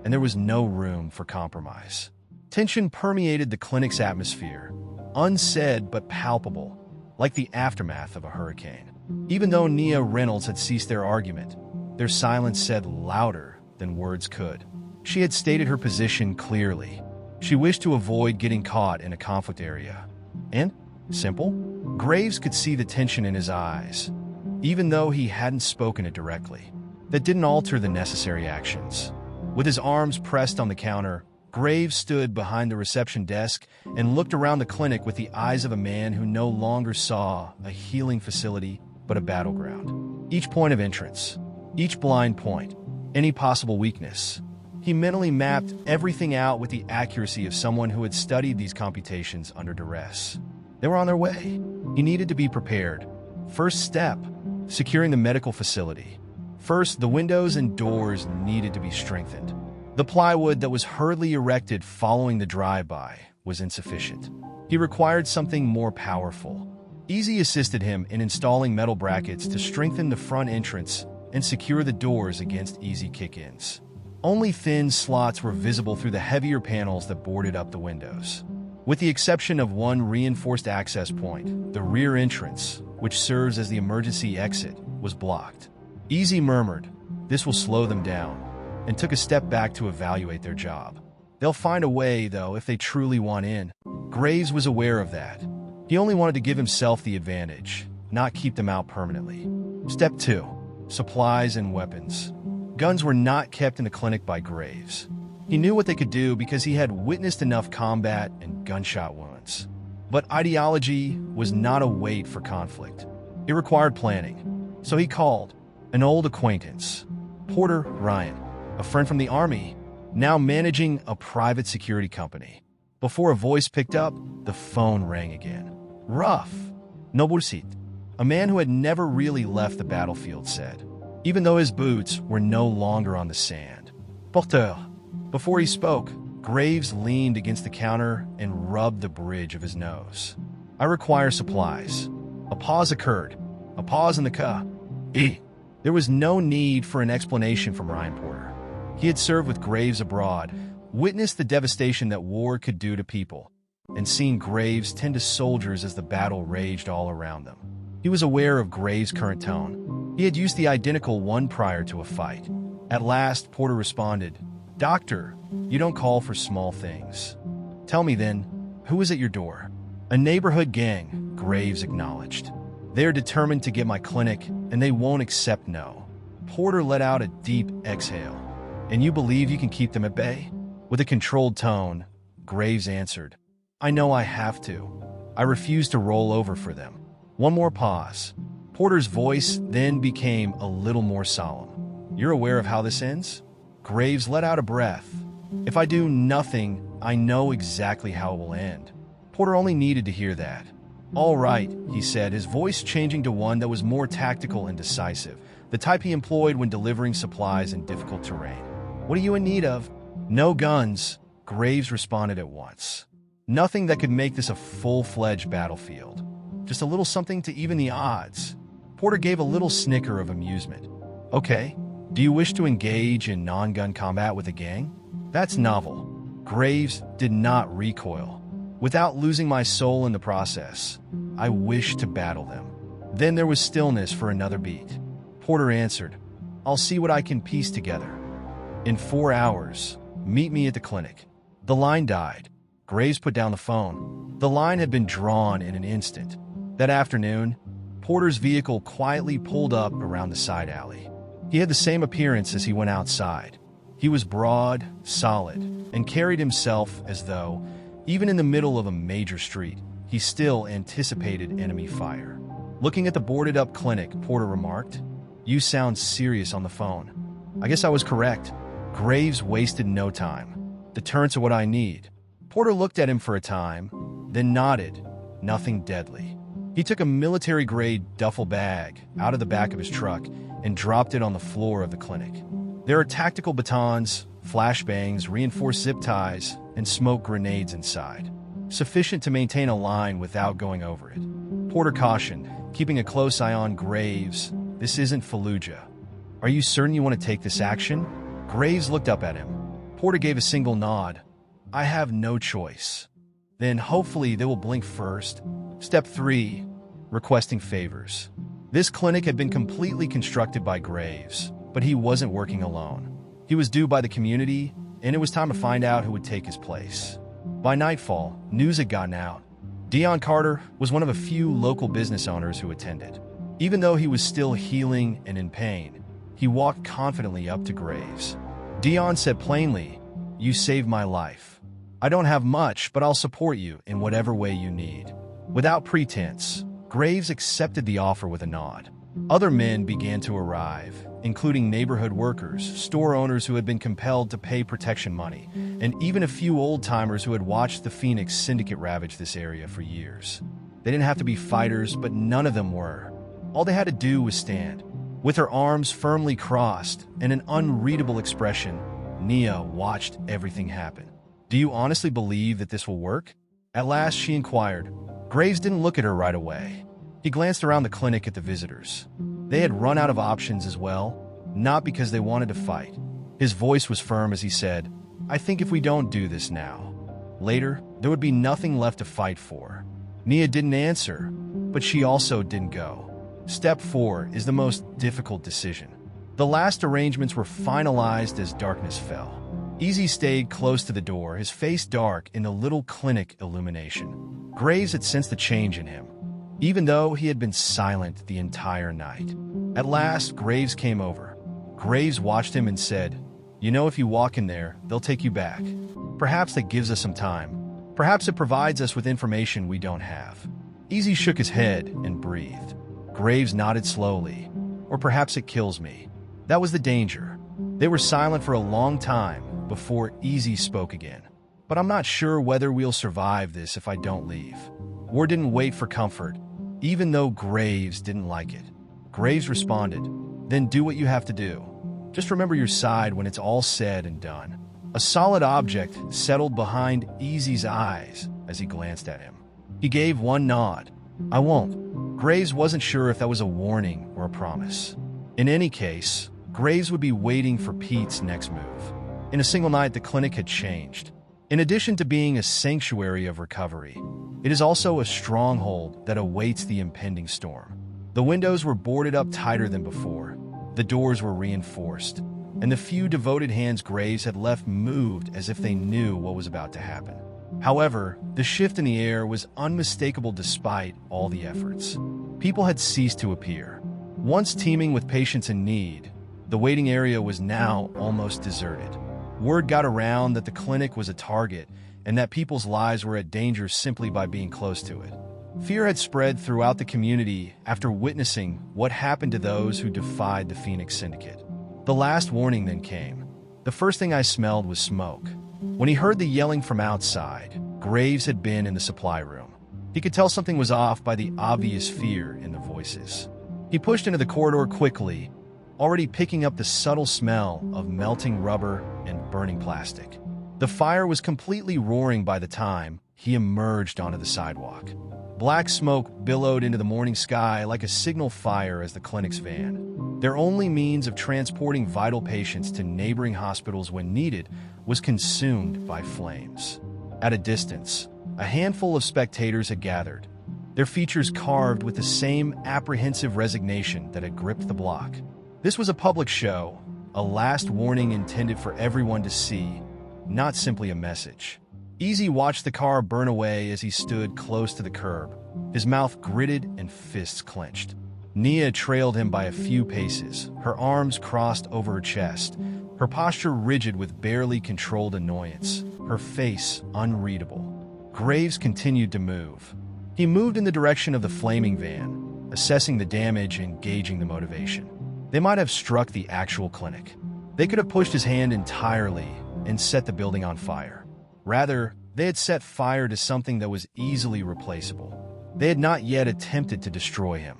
and there was no room for compromise. Tension permeated the clinic's atmosphere, unsaid but palpable, like the aftermath of a hurricane. Even though Nia Reynolds had ceased their argument, their silence said louder than words could. She had stated her position clearly. She wished to avoid getting caught in a conflict area. And, simple, Graves could see the tension in his eyes, even though he hadn't spoken it directly. That didn't alter the necessary actions. With his arms pressed on the counter, Graves stood behind the reception desk and looked around the clinic with the eyes of a man who no longer saw a healing facility but a battleground. Each point of entrance, each blind point, any possible weakness. He mentally mapped everything out with the accuracy of someone who had studied these computations under duress. They were on their way. He needed to be prepared. First step, securing the medical facility. First, the windows and doors needed to be strengthened. The plywood that was hurriedly erected following the drive-by was insufficient. He required something more powerful. Easy assisted him in installing metal brackets to strengthen the front entrance and secure the doors against easy kick-ins. Only thin slots were visible through the heavier panels that boarded up the windows. With the exception of one reinforced access point, the rear entrance, which serves as the emergency exit, was blocked. Easy murmured, "This will slow them down," and took a step back to evaluate their job. They'll find a way, though, if they truly want in. Graves was aware of that. He only wanted to give himself the advantage, not keep them out permanently. Step 2. Supplies and weapons. Guns were not kept in the clinic by Graves. He knew what they could do because he had witnessed enough combat and gunshot wounds. But ideology was not a wait for conflict. It required planning. So he called an old acquaintance, Porter Ryan, a friend from the Army, now managing a private security company. Before a voice picked up, the phone rang again. Rough. Nobusit, a man who had never really left the battlefield, said, even though his boots were no longer on the sand. Porter. Before he spoke, Graves leaned against the counter and rubbed the bridge of his nose. I require supplies. A pause occurred. A pause in the car. There was no need for an explanation from Ryan Porter. He had served with Graves abroad, witnessed the devastation that war could do to people, and seen Graves tend to soldiers as the battle raged all around them. He was aware of Graves' current tone. He had used the identical one prior to a fight. At last, Porter responded, Doctor, you don't call for small things. Tell me then, who is at your door? A neighborhood gang, Graves acknowledged. They're determined to get my clinic, and they won't accept no. Porter let out a deep exhale. And you believe you can keep them at bay? With a controlled tone, Graves answered, I know I have to. I refuse to roll over for them. One more pause. Porter's voice then became a little more solemn. You're aware of how this ends? Graves let out a breath. If I do nothing, I know exactly how it will end. Porter only needed to hear that. All right, he said, his voice changing to one that was more tactical and decisive, the type he employed when delivering supplies in difficult terrain. What are you in need of? No guns, Graves responded at once. Nothing that could make this a full-fledged battlefield. Just a little something to even the odds. Porter gave a little snicker of amusement. Okay, do you wish to engage in non-gun combat with a gang? That's novel. Graves did not recoil. Without losing my soul in the process, I wish to battle them. Then there was stillness for another beat. Porter answered, I'll see what I can piece together. In 4 hours, meet me at the clinic. The line died. Graves put down the phone. The line had been drawn in an instant. That afternoon, Porter's vehicle quietly pulled up around the side alley. He had the same appearance as he went outside. He was broad, solid, and carried himself as though, even in the middle of a major street, he still anticipated enemy fire. Looking at the boarded-up clinic, Porter remarked, You sound serious on the phone. I guess I was correct. Graves wasted no time. Deterrents are what I need. Porter looked at him for a time, then nodded. Nothing deadly. He took a military-grade duffel bag out of the back of his truck and dropped it on the floor of the clinic. There are tactical batons, flashbangs, reinforced zip ties, and smoke grenades inside, sufficient to maintain a line without going over it. Porter cautioned, keeping a close eye on Graves, This isn't Fallujah. Are you certain you want to take this action? Graves looked up at him. Porter gave a single nod. I have no choice. Then hopefully they will blink first. Step 3. Requesting favors. This clinic had been completely constructed by Graves, but he wasn't working alone. He was due by the community, and it was time to find out who would take his place. By nightfall, news had gotten out. Dion Carter was one of a few local business owners who attended. Even though he was still healing and in pain, he walked confidently up to Graves. Dion said plainly, You saved my life. I don't have much, but I'll support you in whatever way you need. Without pretense, Graves accepted the offer with a nod. Other men began to arrive, including neighborhood workers, store owners who had been compelled to pay protection money, and even a few old-timers who had watched the Phoenix Syndicate ravage this area for years. They didn't have to be fighters, but none of them were. All they had to do was stand. With her arms firmly crossed and an unreadable expression, Nia watched everything happen. "Do you honestly believe that this will work?" At last she inquired. Graves didn't look at her right away. He glanced around the clinic at the visitors. They had run out of options as well, not because they wanted to fight. His voice was firm as he said, "I think if we don't do this now, later, there would be nothing left to fight for." Nia didn't answer, but she also didn't go. Step 4 is the most difficult decision. The last arrangements were finalized as darkness fell. Easy stayed close to the door, his face dark in the little clinic illumination. Graves had sensed the change in him, even though he had been silent the entire night. At last, Graves came over. Graves watched him and said, "You know, if you walk in there, they'll take you back. Perhaps that gives us some time. Perhaps it provides us with information we don't have." Easy shook his head and breathed. Graves nodded slowly. "Or perhaps it kills me." That was the danger. They were silent for a long time before Easy spoke again. "But I'm not sure whether we'll survive this if I don't leave." War didn't wait for comfort, even though Graves didn't like it. Graves responded, "Then do what you have to do. Just remember your side when it's all said and done." A solid object settled behind Easy's eyes as he glanced at him. He gave one nod. "I won't." Graves wasn't sure if that was a warning or a promise. In any case, Graves would be waiting for Pete's next move. In a single night, the clinic had changed. In addition to being a sanctuary of recovery, it is also a stronghold that awaits the impending storm. The windows were boarded up tighter than before. The doors were reinforced, and the few devoted hands Graves had left moved as if they knew what was about to happen. However, the shift in the air was unmistakable despite all the efforts. People had ceased to appear. Once teeming with patients in need, the waiting area was now almost deserted. Word got around that the clinic was a target and that people's lives were at danger simply by being close to it. Fear had spread throughout the community after witnessing what happened to those who defied the Phoenix Syndicate. The last warning then came. The first thing I smelled was smoke. When he heard the yelling from outside, Graves had been in the supply room. He could tell something was off by the obvious fear in the voices. He pushed into the corridor quickly, already picking up the subtle smell of melting rubber and burning plastic. The fire was completely roaring by the time he emerged onto the sidewalk. Black smoke billowed into the morning sky like a signal fire as the clinic's van, their only means of transporting vital patients to neighboring hospitals when needed, was consumed by flames. At a distance, a handful of spectators had gathered, their features carved with the same apprehensive resignation that had gripped the block. This was a public show, a last warning intended for everyone to see, not simply a message. Easy watched the car burn away as he stood close to the curb, his mouth gritted and fists clenched. Nia trailed him by a few paces, her arms crossed over her chest, her posture rigid with barely controlled annoyance, her face unreadable. Graves continued to move. He moved in the direction of the flaming van, assessing the damage and gauging the motivation. They might have struck the actual clinic. They could have pushed his hand entirely and set the building on fire. Rather, they had set fire to something that was easily replaceable. They had not yet attempted to destroy him.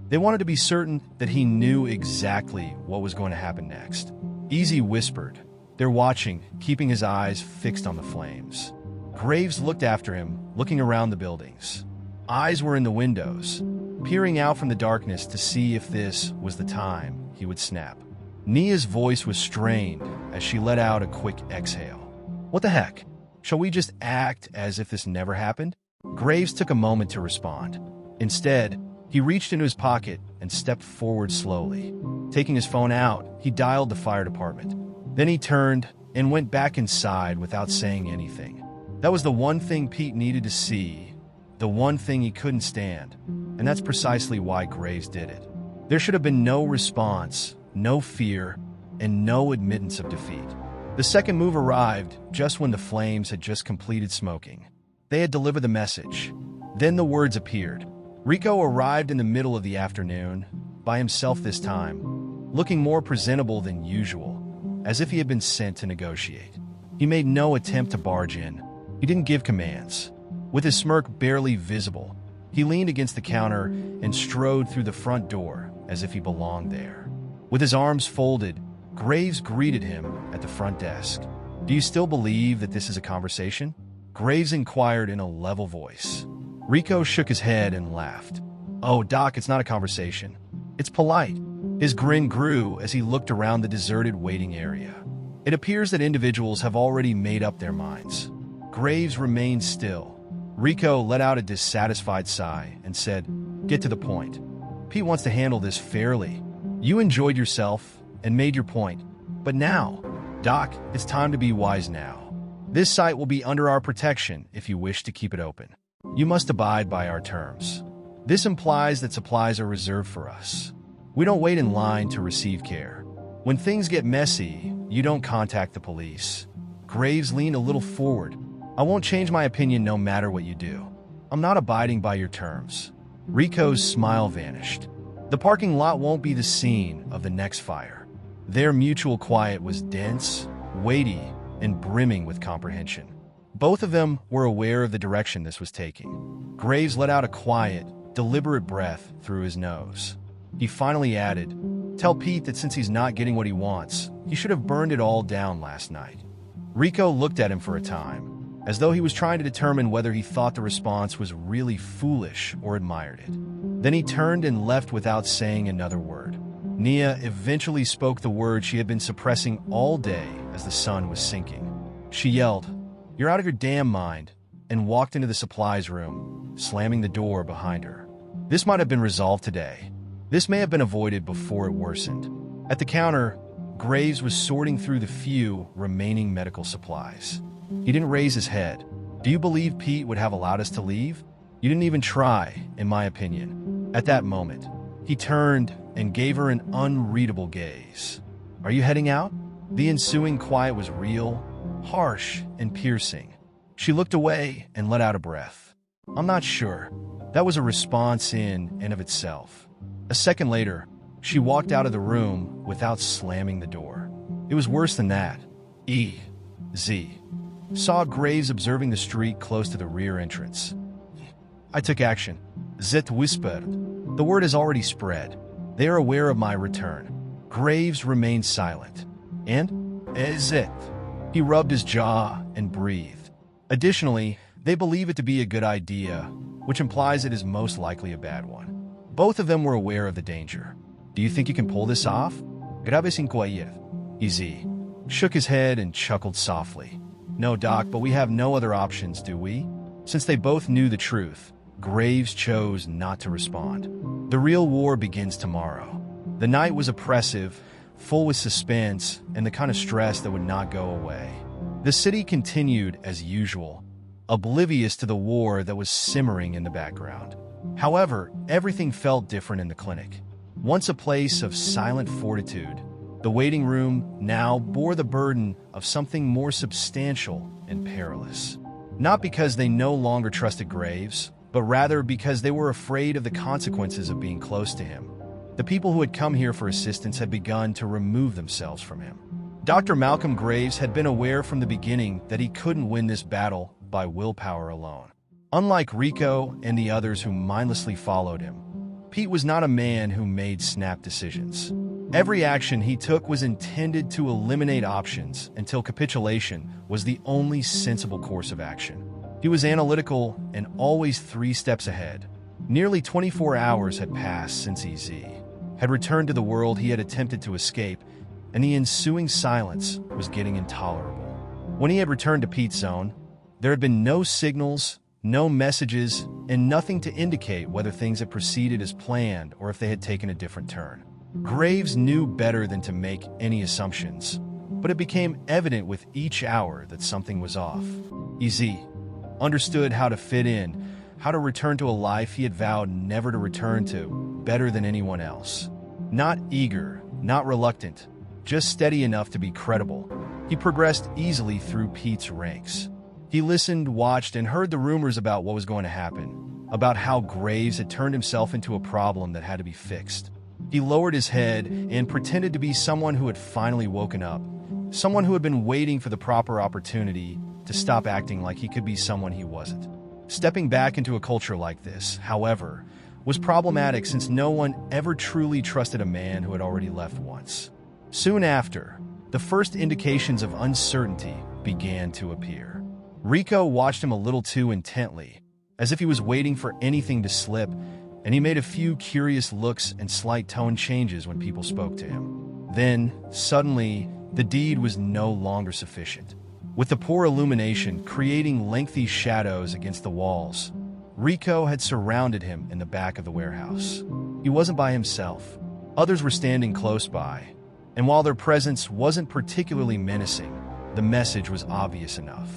They wanted to be certain that he knew exactly what was going to happen next. Easy whispered. They're watching, keeping his eyes fixed on the flames. Graves looked after him, looking around the buildings. Eyes were in the windows, peering out from the darkness to see if this was the time he would snap. Nia's voice was strained as she let out a quick exhale. "What the heck? Shall we just act as if this never happened?" Graves took a moment to respond. Instead, he reached into his pocket and stepped forward slowly. Taking his phone out, he dialed the fire department. Then he turned and went back inside without saying anything. That was the one thing Pete needed to see, the one thing he couldn't stand, and that's precisely why Graves did it. There should have been no response, no fear, and no admittance of defeat. The second move arrived just when the flames had just completed smoking. They had delivered the message. Then the words appeared. Rico arrived in the middle of the afternoon, by himself this time, looking more presentable than usual, as if he had been sent to negotiate. He made no attempt to barge in. He didn't give commands. With his smirk barely visible, he leaned against the counter and strode through the front door as if he belonged there. With his arms folded, Graves greeted him at the front desk. "Do you still believe that this is a conversation?" Graves inquired in a level voice. Rico shook his head and laughed. "Oh, Doc, it's not a conversation. It's polite." His grin grew as he looked around the deserted waiting area. It appears that individuals have already made up their minds. Graves remained still. Rico let out a dissatisfied sigh and said, "Get to the point. Pete wants to handle this fairly. You enjoyed yourself and made your point. But now, Doc, it's time to be wise now. This site will be under our protection if you wish to keep it open. You must abide by our terms. This implies that supplies are reserved for us. We don't wait in line to receive care. When things get messy, you don't contact the police." Graves leaned a little forward. "I won't change my opinion no matter what you do. I'm not abiding by your terms." Rico's smile vanished. The parking lot won't be the scene of the next fire. Their mutual quiet was dense, weighty, and brimming with comprehension. Both of them were aware of the direction this was taking. Graves let out a quiet, deliberate breath through his nose. He finally added, "Tell Pete that since he's not getting what he wants, he should have burned it all down last night." Rico looked at him for a time, as though he was trying to determine whether he thought the response was really foolish or admired it. Then he turned and left without saying another word. Nia eventually spoke the word she had been suppressing all day as the sun was sinking. She yelled, "You're out of your damn mind," and walked into the supplies room, slamming the door behind her. This might have been resolved today. This may have been avoided before it worsened. At the counter, Graves was sorting through the few remaining medical supplies. He didn't raise his head. "Do you believe Pete would have allowed us to leave? You didn't even try, in my opinion." At that moment, he turned and gave her an unreadable gaze. "Are you heading out?" The ensuing quiet was real, harsh, and piercing. She looked away and let out a breath. "I'm not sure." That was a response in and of itself. A second later, she walked out of the room without slamming the door. It was worse than that. E.Z. saw Graves observing the street close to the rear entrance. "I took action." Zit whispered. "The word has already spread. They are aware of my return." Graves remained silent. "And? Is it?" He rubbed his jaw and breathed. "Additionally, they believe it to be a good idea, which implies it is most likely a bad one." Both of them were aware of the danger. "Do you think you can pull this off?" Graves inquired. EZ shook his head and chuckled softly. "No, Doc, but we have no other options, do we?" Since they both knew the truth, Graves chose not to respond. The real war begins tomorrow. The night was oppressive, full with suspense and the kind of stress that would not go away. The city continued as usual, oblivious to the war that was simmering in the background. However, everything felt different in the clinic. Once a place of silent fortitude, the waiting room now bore the burden of something more substantial and perilous. Not because they no longer trusted Graves, but rather because they were afraid of the consequences of being close to him. The people who had come here for assistance had begun to remove themselves from him. Dr. Malcolm Graves had been aware from the beginning that he couldn't win this battle by willpower alone. Unlike Rico and the others who mindlessly followed him, Pete was not a man who made snap decisions. Every action he took was intended to eliminate options until capitulation was the only sensible course of action. He was analytical and always 3 steps ahead. Nearly 24 hours had passed since EZ had returned to the world he had attempted to escape, and the ensuing silence was getting intolerable. When he had returned to Pete's zone, there had been no signals, no messages, and nothing to indicate whether things had proceeded as planned or if they had taken a different turn. Graves knew better than to make any assumptions, but it became evident with each hour that something was off. EZ understood how to fit in, how to return to a life he had vowed never to return to, better than anyone else. Not eager, not reluctant, just steady enough to be credible, he progressed easily through Pete's ranks. He listened, watched, and heard the rumors about what was going to happen, about how Graves had turned himself into a problem that had to be fixed. He lowered his head and pretended to be someone who had finally woken up, someone who had been waiting for the proper opportunity to stop acting like he could be someone he wasn't. Stepping back into a culture like this, however, was problematic since no one ever truly trusted a man who had already left once. Soon after, the first indications of uncertainty began to appear. Rico watched him a little too intently, as if he was waiting for anything to slip, and he made a few curious looks and slight tone changes when people spoke to him. Then, suddenly, the deed was no longer sufficient. With the poor illumination creating lengthy shadows against the walls, Rico had surrounded him in the back of the warehouse. He wasn't by himself. Others were standing close by, and while their presence wasn't particularly menacing, the message was obvious enough.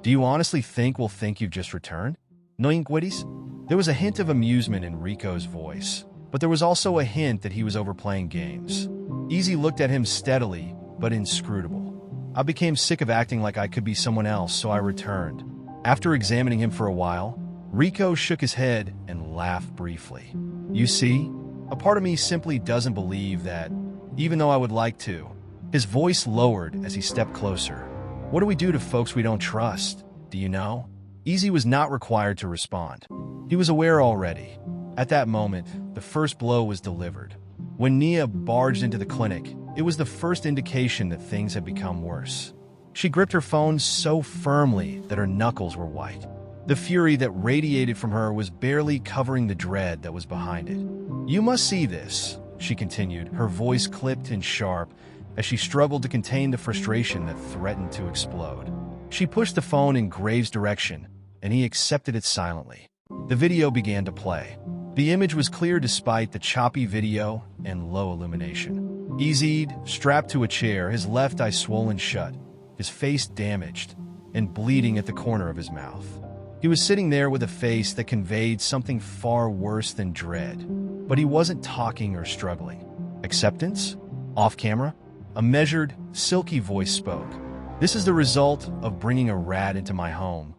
"Do you honestly think we'll think you've just returned? No inquiries?" There was a hint of amusement in Rico's voice, but there was also a hint that he was overplaying games. Easy looked at him steadily, but inscrutable. "I became sick of acting like I could be someone else, so I returned." After examining him for a while, Rico shook his head and laughed briefly. "You see, a part of me simply doesn't believe that, even though I would like to." His voice lowered as he stepped closer. "What do we do to folks we don't trust? Do you know?" Easy was not required to respond. He was aware already. At that moment, the first blow was delivered. When Nia barged into the clinic, it was the first indication that things had become worse. She gripped her phone so firmly that her knuckles were white. The fury that radiated from her was barely covering the dread that was behind it. "You must see this," she continued, her voice clipped and sharp as she struggled to contain the frustration that threatened to explode. She pushed the phone in Graves' direction, and he accepted it silently. The video began to play. The image was clear despite the choppy video and low illumination. Easy, strapped to a chair, his left eye swollen shut, his face damaged, and bleeding at the corner of his mouth. He was sitting there with a face that conveyed something far worse than dread, but he wasn't talking or struggling. "Acceptance? Off camera?" A measured, silky voice spoke. "This is the result of bringing a rat into my home.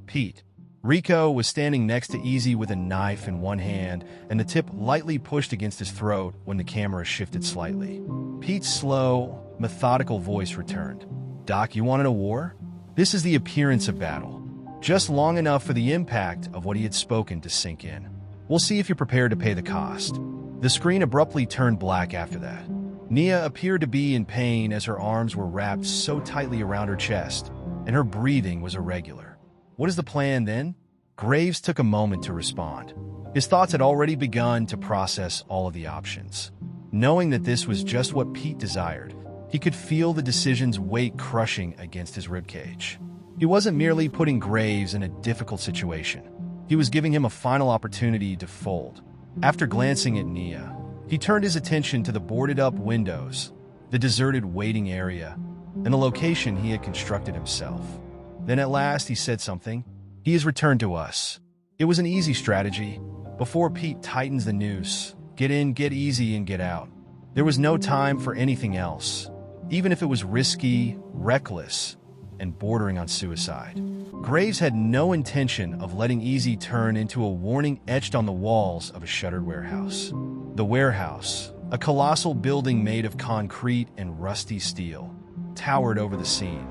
Pete." Rico was standing next to Easy with a knife in one hand and the tip lightly pushed against his throat when the camera shifted slightly. Pete's slow, methodical voice returned. "Doc, you wanted a war? This is the appearance of battle. Just long enough for the impact of what he had spoken to sink in. We'll see if you're prepared to pay the cost." The screen abruptly turned black after that. Nia appeared to be in pain as her arms were wrapped so tightly around her chest, and her breathing was irregular. "What is the plan then?" Graves took a moment to respond. His thoughts had already begun to process all of the options. Knowing that this was just what Pete desired, he could feel the decision's weight crushing against his ribcage. He wasn't merely putting Graves in a difficult situation. He was giving him a final opportunity to fold. After glancing at Nia, he turned his attention to the boarded-up windows, the deserted waiting area, and the location he had constructed himself. Then at last he said something. "He has returned to us." It was an easy strategy. Before Pete tightens the noose, get in, get easy, and get out. There was no time for anything else, even if it was risky, reckless, and bordering on suicide. Graves had no intention of letting Easy turn into a warning etched on the walls of a shuttered warehouse. The warehouse, a colossal building made of concrete and rusty steel, towered over the scene,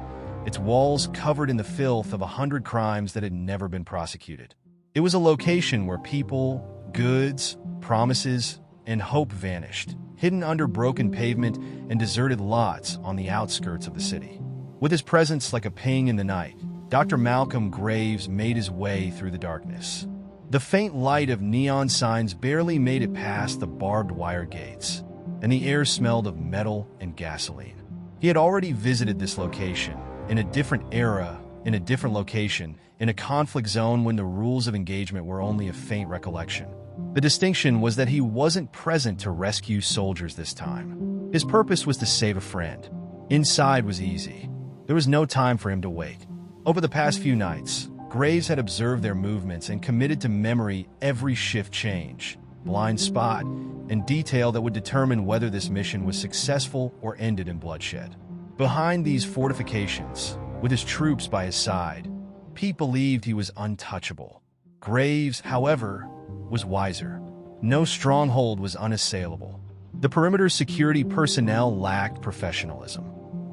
its walls covered in the filth of 100 crimes that had never been prosecuted. It was a location where people, goods, promises, and hope vanished, hidden under broken pavement and deserted lots on the outskirts of the city. With his presence like a ping in the night, Dr. Malcolm Graves made his way through the darkness. The faint light of neon signs barely made it past the barbed wire gates, and the air smelled of metal and gasoline. He had already visited this location, in a different era, in a different location, in a conflict zone when the rules of engagement were only a faint recollection. The distinction was that he wasn't present to rescue soldiers this time. His purpose was to save a friend. Inside was easy. There was no time for him to wait. Over the past few nights, Graves had observed their movements and committed to memory every shift change, blind spot, and detail that would determine whether this mission was successful or ended in bloodshed. Behind these fortifications, with his troops by his side, Pete believed he was untouchable. Graves, however, was wiser. No stronghold was unassailable. The perimeter's security personnel lacked professionalism.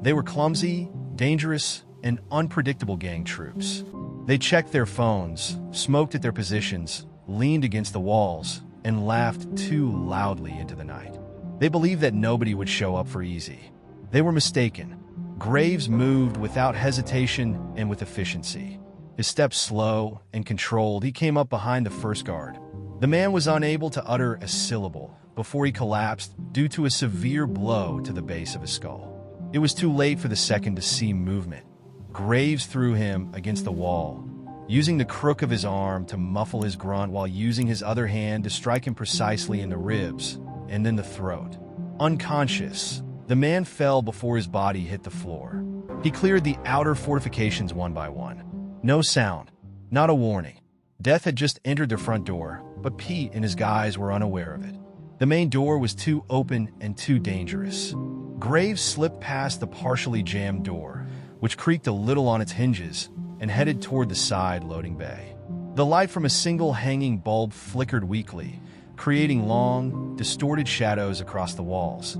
They were clumsy, dangerous, and unpredictable gang troops. They checked their phones, smoked at their positions, leaned against the walls, and laughed too loudly into the night. They believed that nobody would show up for Easy. They were mistaken. Graves moved without hesitation and with efficiency. His steps slow and controlled, he came up behind the first guard. The man was unable to utter a syllable before he collapsed due to a severe blow to the base of his skull. It was too late for the second to see movement. Graves threw him against the wall, using the crook of his arm to muffle his grunt while using his other hand to strike him precisely in the ribs and then the throat. Unconscious, the man fell before his body hit the floor. He cleared the outer fortifications one by one. No sound, not a warning. Death had just entered their front door, but Pete and his guys were unaware of it. The main door was too open and too dangerous. Graves slipped past the partially jammed door, which creaked a little on its hinges, and headed toward the side loading bay. The light from a single hanging bulb flickered weakly, creating long, distorted shadows across the walls,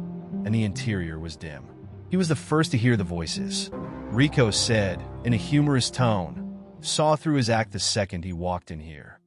and the interior was dim. He was the first to hear the voices. Rico said, in a humorous tone, saw through his act the second he walked in here.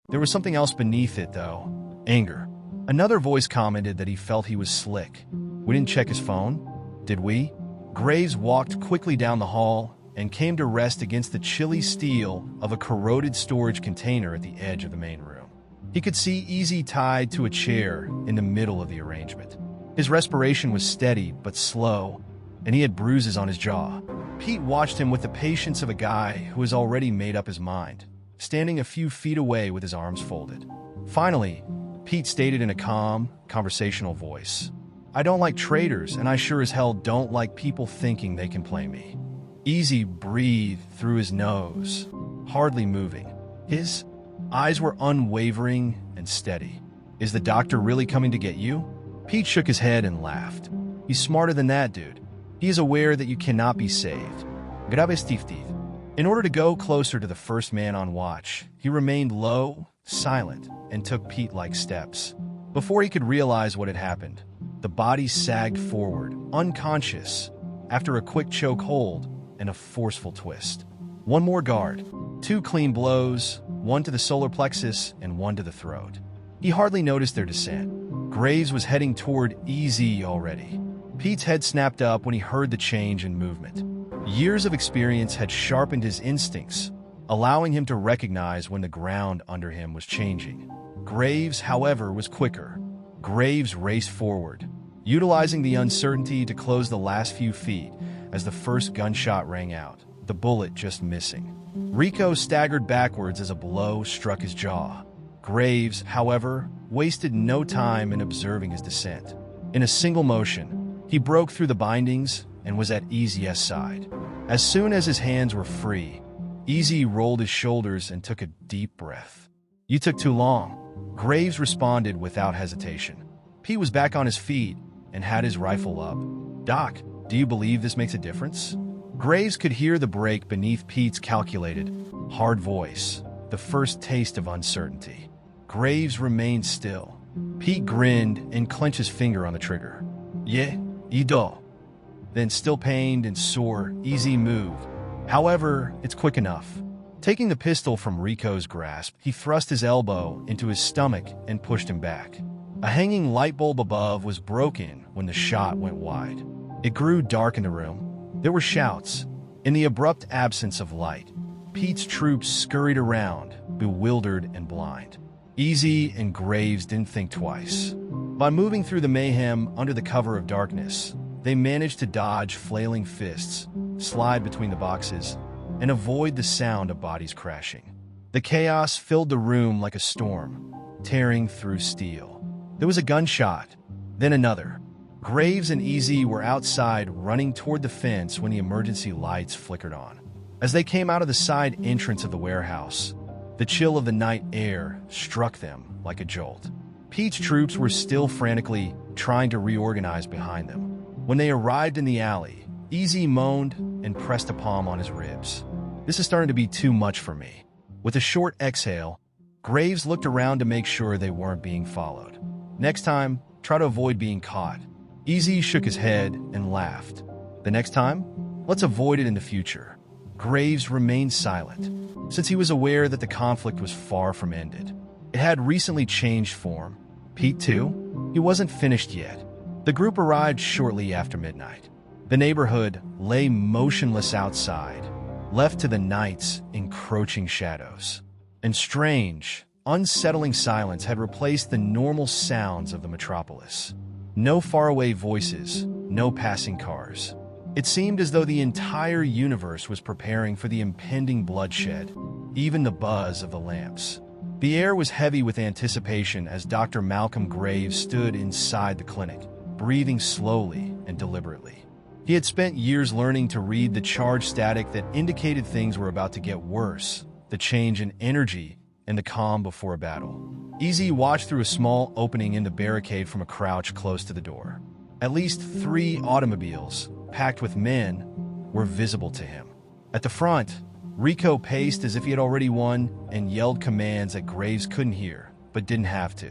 There was something else beneath it, though. Anger. Another voice commented that he felt he was slick. We didn't check his phone, did we? Graves walked quickly down the hall and came to rest against the chilly steel of a corroded storage container at the edge of the main room. He could see Easy tied to a chair in the middle of the arrangement. His respiration was steady but slow, and he had bruises on his jaw. Pete watched him with the patience of a guy who has already made up his mind, standing a few feet away with his arms folded. Finally, Pete stated in a calm, conversational voice, "I don't like traitors, and I sure as hell don't like people thinking they can play me." Easy breathed through his nose, hardly moving. His eyes were unwavering and steady. "Is the doctor really coming to get you?" Pete shook his head and laughed. "He's smarter than that, dude. He is aware that you cannot be saved." Graves tiftif. In order to go closer to the first man on watch, he remained low, silent, and took Pete-like steps. Before he could realize what had happened, the body sagged forward, unconscious, after a quick choke hold and a forceful twist. One more guard. 2 clean blows, one to the solar plexus and one to the throat. He hardly noticed their descent. Graves was heading toward Easy already. Pete's head snapped up when he heard the change in movement. Years of experience had sharpened his instincts, allowing him to recognize when the ground under him was changing. Graves, however, was quicker. Graves raced forward, utilizing the uncertainty to close the last few feet as the first gunshot rang out, the bullet just missing. Rico staggered backwards as a blow struck his jaw. Graves, however, wasted no time in observing his descent. In a single motion, he broke through the bindings and was at Easy's side. As soon as his hands were free, Easy rolled his shoulders and took a deep breath. "You took too long," Graves responded without hesitation. Pete was back on his feet and had his rifle up. "Doc, do you believe this makes a difference?" Graves could hear the break beneath Pete's calculated, hard voice, the first taste of uncertainty. Graves remained still. Pete grinned and clenched his finger on the trigger. "Yeah, you do." Then, still pained and sore, Easy moved. "However, it's quick enough." Taking the pistol from Rico's grasp, he thrust his elbow into his stomach and pushed him back. A hanging light bulb above was broken when the shot went wide. It grew dark in the room. There were shouts. In the abrupt absence of light, Pete's troops scurried around, bewildered and blind. Easy and Graves didn't think twice. By moving through the mayhem under the cover of darkness, they managed to dodge flailing fists, slide between the boxes, and avoid the sound of bodies crashing. The chaos filled the room like a storm, tearing through steel. There was a gunshot, then another. Graves and Easy were outside running toward the fence when the emergency lights flickered on. As they came out of the side entrance of the warehouse, the chill of the night air struck them like a jolt. Pete's troops were still frantically trying to reorganize behind them. When they arrived in the alley, Easy moaned and pressed a palm on his ribs. "This is starting to be too much for me." With a short exhale, Graves looked around to make sure they weren't being followed. "Next time, try to avoid being caught." Easy shook his head and laughed. "The next time? Let's avoid it in the future." Graves remained silent, since he was aware that the conflict was far from ended. It had recently changed form. Pete, too? He wasn't finished yet. The group arrived shortly after midnight. The neighborhood lay motionless outside, left to the night's encroaching shadows. And strange, unsettling silence had replaced the normal sounds of the metropolis. No faraway voices, no passing cars. It seemed as though the entire universe was preparing for the impending bloodshed, even the buzz of the lamps. The air was heavy with anticipation as Dr. Malcolm Graves stood inside the clinic, breathing slowly and deliberately. He had spent years learning to read the charge static that indicated things were about to get worse, the change in energy and the calm before a battle. Easy watched through a small opening in the barricade from a crouch close to the door. At least 3 automobiles, packed with men, were visible to him. At the front, Rico paced as if he had already won and yelled commands that Graves couldn't hear, but didn't have to.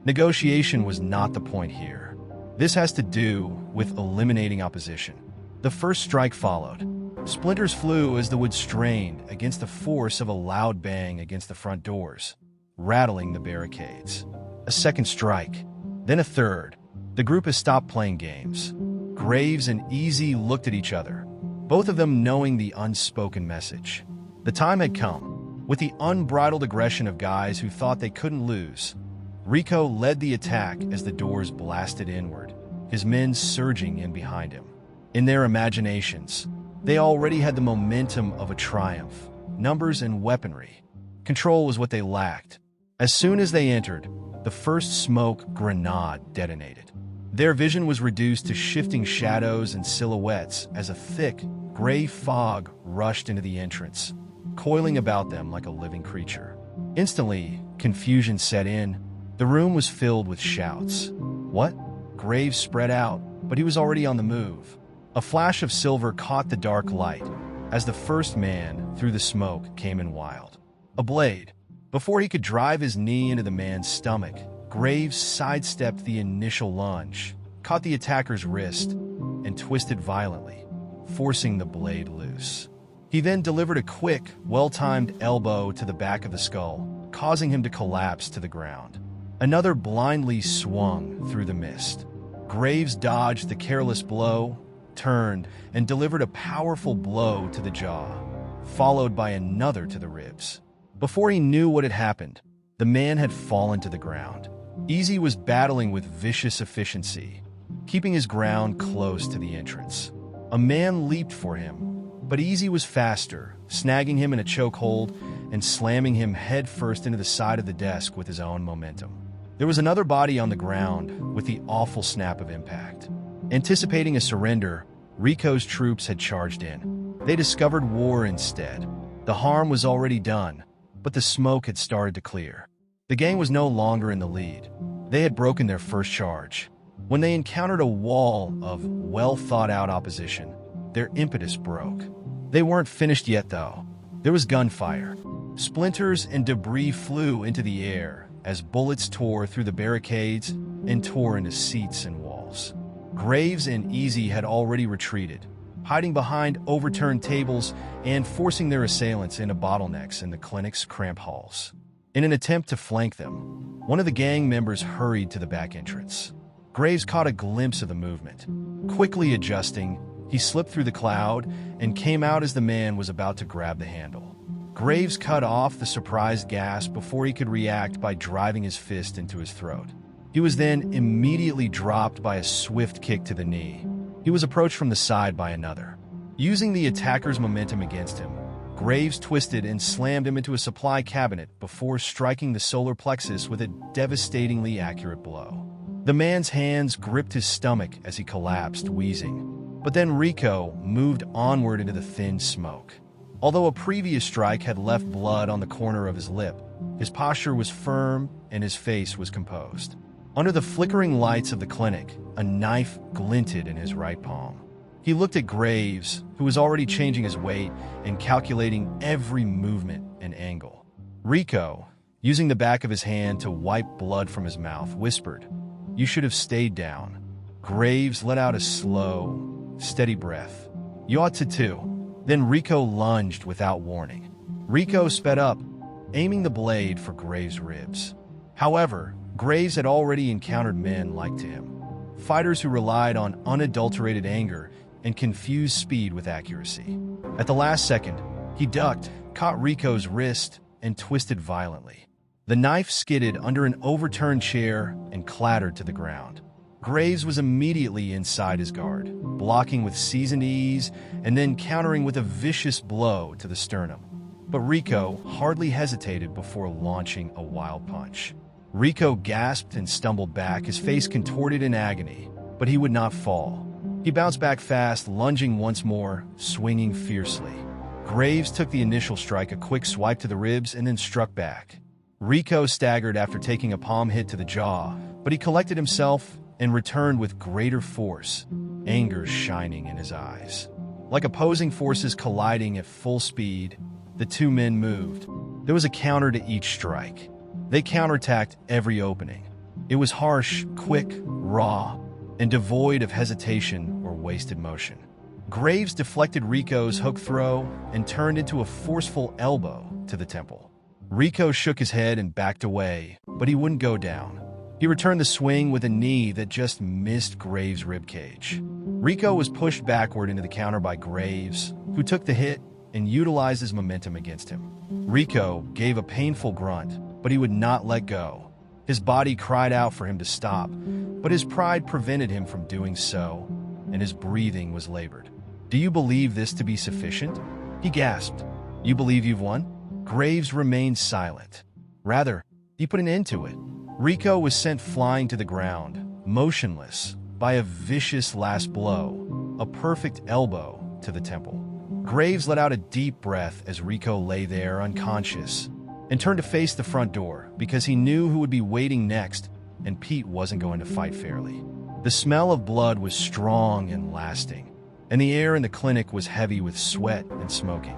Negotiation was not the point here. This has to do with eliminating opposition. The first strike followed. Splinters flew as the wood strained against the force of a loud bang against the front doors, rattling the barricades. A second strike, then a third. The group has stopped playing games. Graves and Easy looked at each other, both of them knowing the unspoken message. The time had come. With the unbridled aggression of guys who thought they couldn't lose, Rico led the attack as the doors blasted inward, his men surging in behind him. In their imaginations, they already had the momentum of a triumph, numbers and weaponry. Control was what they lacked. As soon as they entered, the first smoke grenade detonated. Their vision was reduced to shifting shadows and silhouettes as a thick, gray fog rushed into the entrance, coiling about them like a living creature. Instantly, confusion set in. The room was filled with shouts. What? Graves spread out, but he was already on the move. A flash of silver caught the dark light as the first man through the smoke came in wild. A blade. Before he could drive his knee into the man's stomach, Graves sidestepped the initial lunge, caught the attacker's wrist, and twisted violently, forcing the blade loose. He then delivered a quick, well-timed elbow to the back of the skull, causing him to collapse to the ground. Another blindly swung through the mist. Graves dodged the careless blow, turned, and delivered a powerful blow to the jaw, followed by another to the ribs. Before he knew what had happened, the man had fallen to the ground. Easy was battling with vicious efficiency, keeping his ground close to the entrance. A man leaped for him, but Easy was faster, snagging him in a chokehold and slamming him headfirst into the side of the desk with his own momentum. There was another body on the ground with the awful snap of impact. Anticipating a surrender, Rico's troops had charged in. They discovered war instead. The harm was already done, but the smoke had started to clear. The gang was no longer in the lead. They had broken their first charge. When they encountered a wall of well-thought-out opposition, their impetus broke. They weren't finished yet, though. There was gunfire. Splinters and debris flew into the air as bullets tore through the barricades and tore into seats and walls. Graves and Easy had already retreated, hiding behind overturned tables and forcing their assailants into bottlenecks in the clinic's cramped halls. In an attempt to flank them, one of the gang members hurried to the back entrance. Graves caught a glimpse of the movement. Quickly adjusting, he slipped through the cloud and came out as the man was about to grab the handle. Graves cut off the surprised gasp before he could react by driving his fist into his throat. He was then immediately dropped by a swift kick to the knee. He was approached from the side by another. Using the attacker's momentum against him, Graves twisted and slammed him into a supply cabinet before striking the solar plexus with a devastatingly accurate blow. The man's hands gripped his stomach as he collapsed, wheezing. But then Rico moved onward into the thin smoke. Although a previous strike had left blood on the corner of his lip, his posture was firm and his face was composed. Under the flickering lights of the clinic, a knife glinted in his right palm. He looked at Graves, who was already changing his weight and calculating every movement and angle. Rico, using the back of his hand to wipe blood from his mouth, whispered, "You should have stayed down." Graves let out a slow, steady breath. "You ought to too." Then Rico lunged without warning. Rico sped up, aiming the blade for Graves' ribs. However, Graves had already encountered men like him, fighters who relied on unadulterated anger and confused speed with accuracy. At the last second, he ducked, caught Rico's wrist, and twisted violently. The knife skidded under an overturned chair and clattered to the ground. Graves was immediately inside his guard, blocking with seasoned ease and then countering with a vicious blow to the sternum. But Rico hardly hesitated before launching a wild punch. Rico gasped and stumbled back, his face contorted in agony, but he would not fall. He bounced back fast, lunging once more, swinging fiercely. Graves took the initial strike, a quick swipe to the ribs, and then struck back. Rico staggered after taking a palm hit to the jaw, but he collected himself and returned with greater force, anger shining in his eyes. Like opposing forces colliding at full speed, the two men moved. There was a counter to each strike. They counterattacked every opening. It was harsh, quick, raw, and devoid of hesitation or wasted motion. Graves deflected Rico's hook throw and turned into a forceful elbow to the temple. Rico shook his head and backed away, but he wouldn't go down. He returned the swing with a knee that just missed Graves' ribcage. Rico was pushed backward into the counter by Graves, who took the hit and utilized his momentum against him. Rico gave a painful grunt, but he would not let go. His body cried out for him to stop, but his pride prevented him from doing so, and his breathing was labored. "Do you believe this to be sufficient?" he gasped. "You believe you've won?" Graves remained silent. Rather, he put an end to it. Rico was sent flying to the ground, motionless, by a vicious last blow, a perfect elbow to the temple. Graves let out a deep breath as Rico lay there unconscious, and turned to face the front door because he knew who would be waiting next, and Pete wasn't going to fight fairly. The smell of blood was strong and lasting, and the air in the clinic was heavy with sweat and smoking.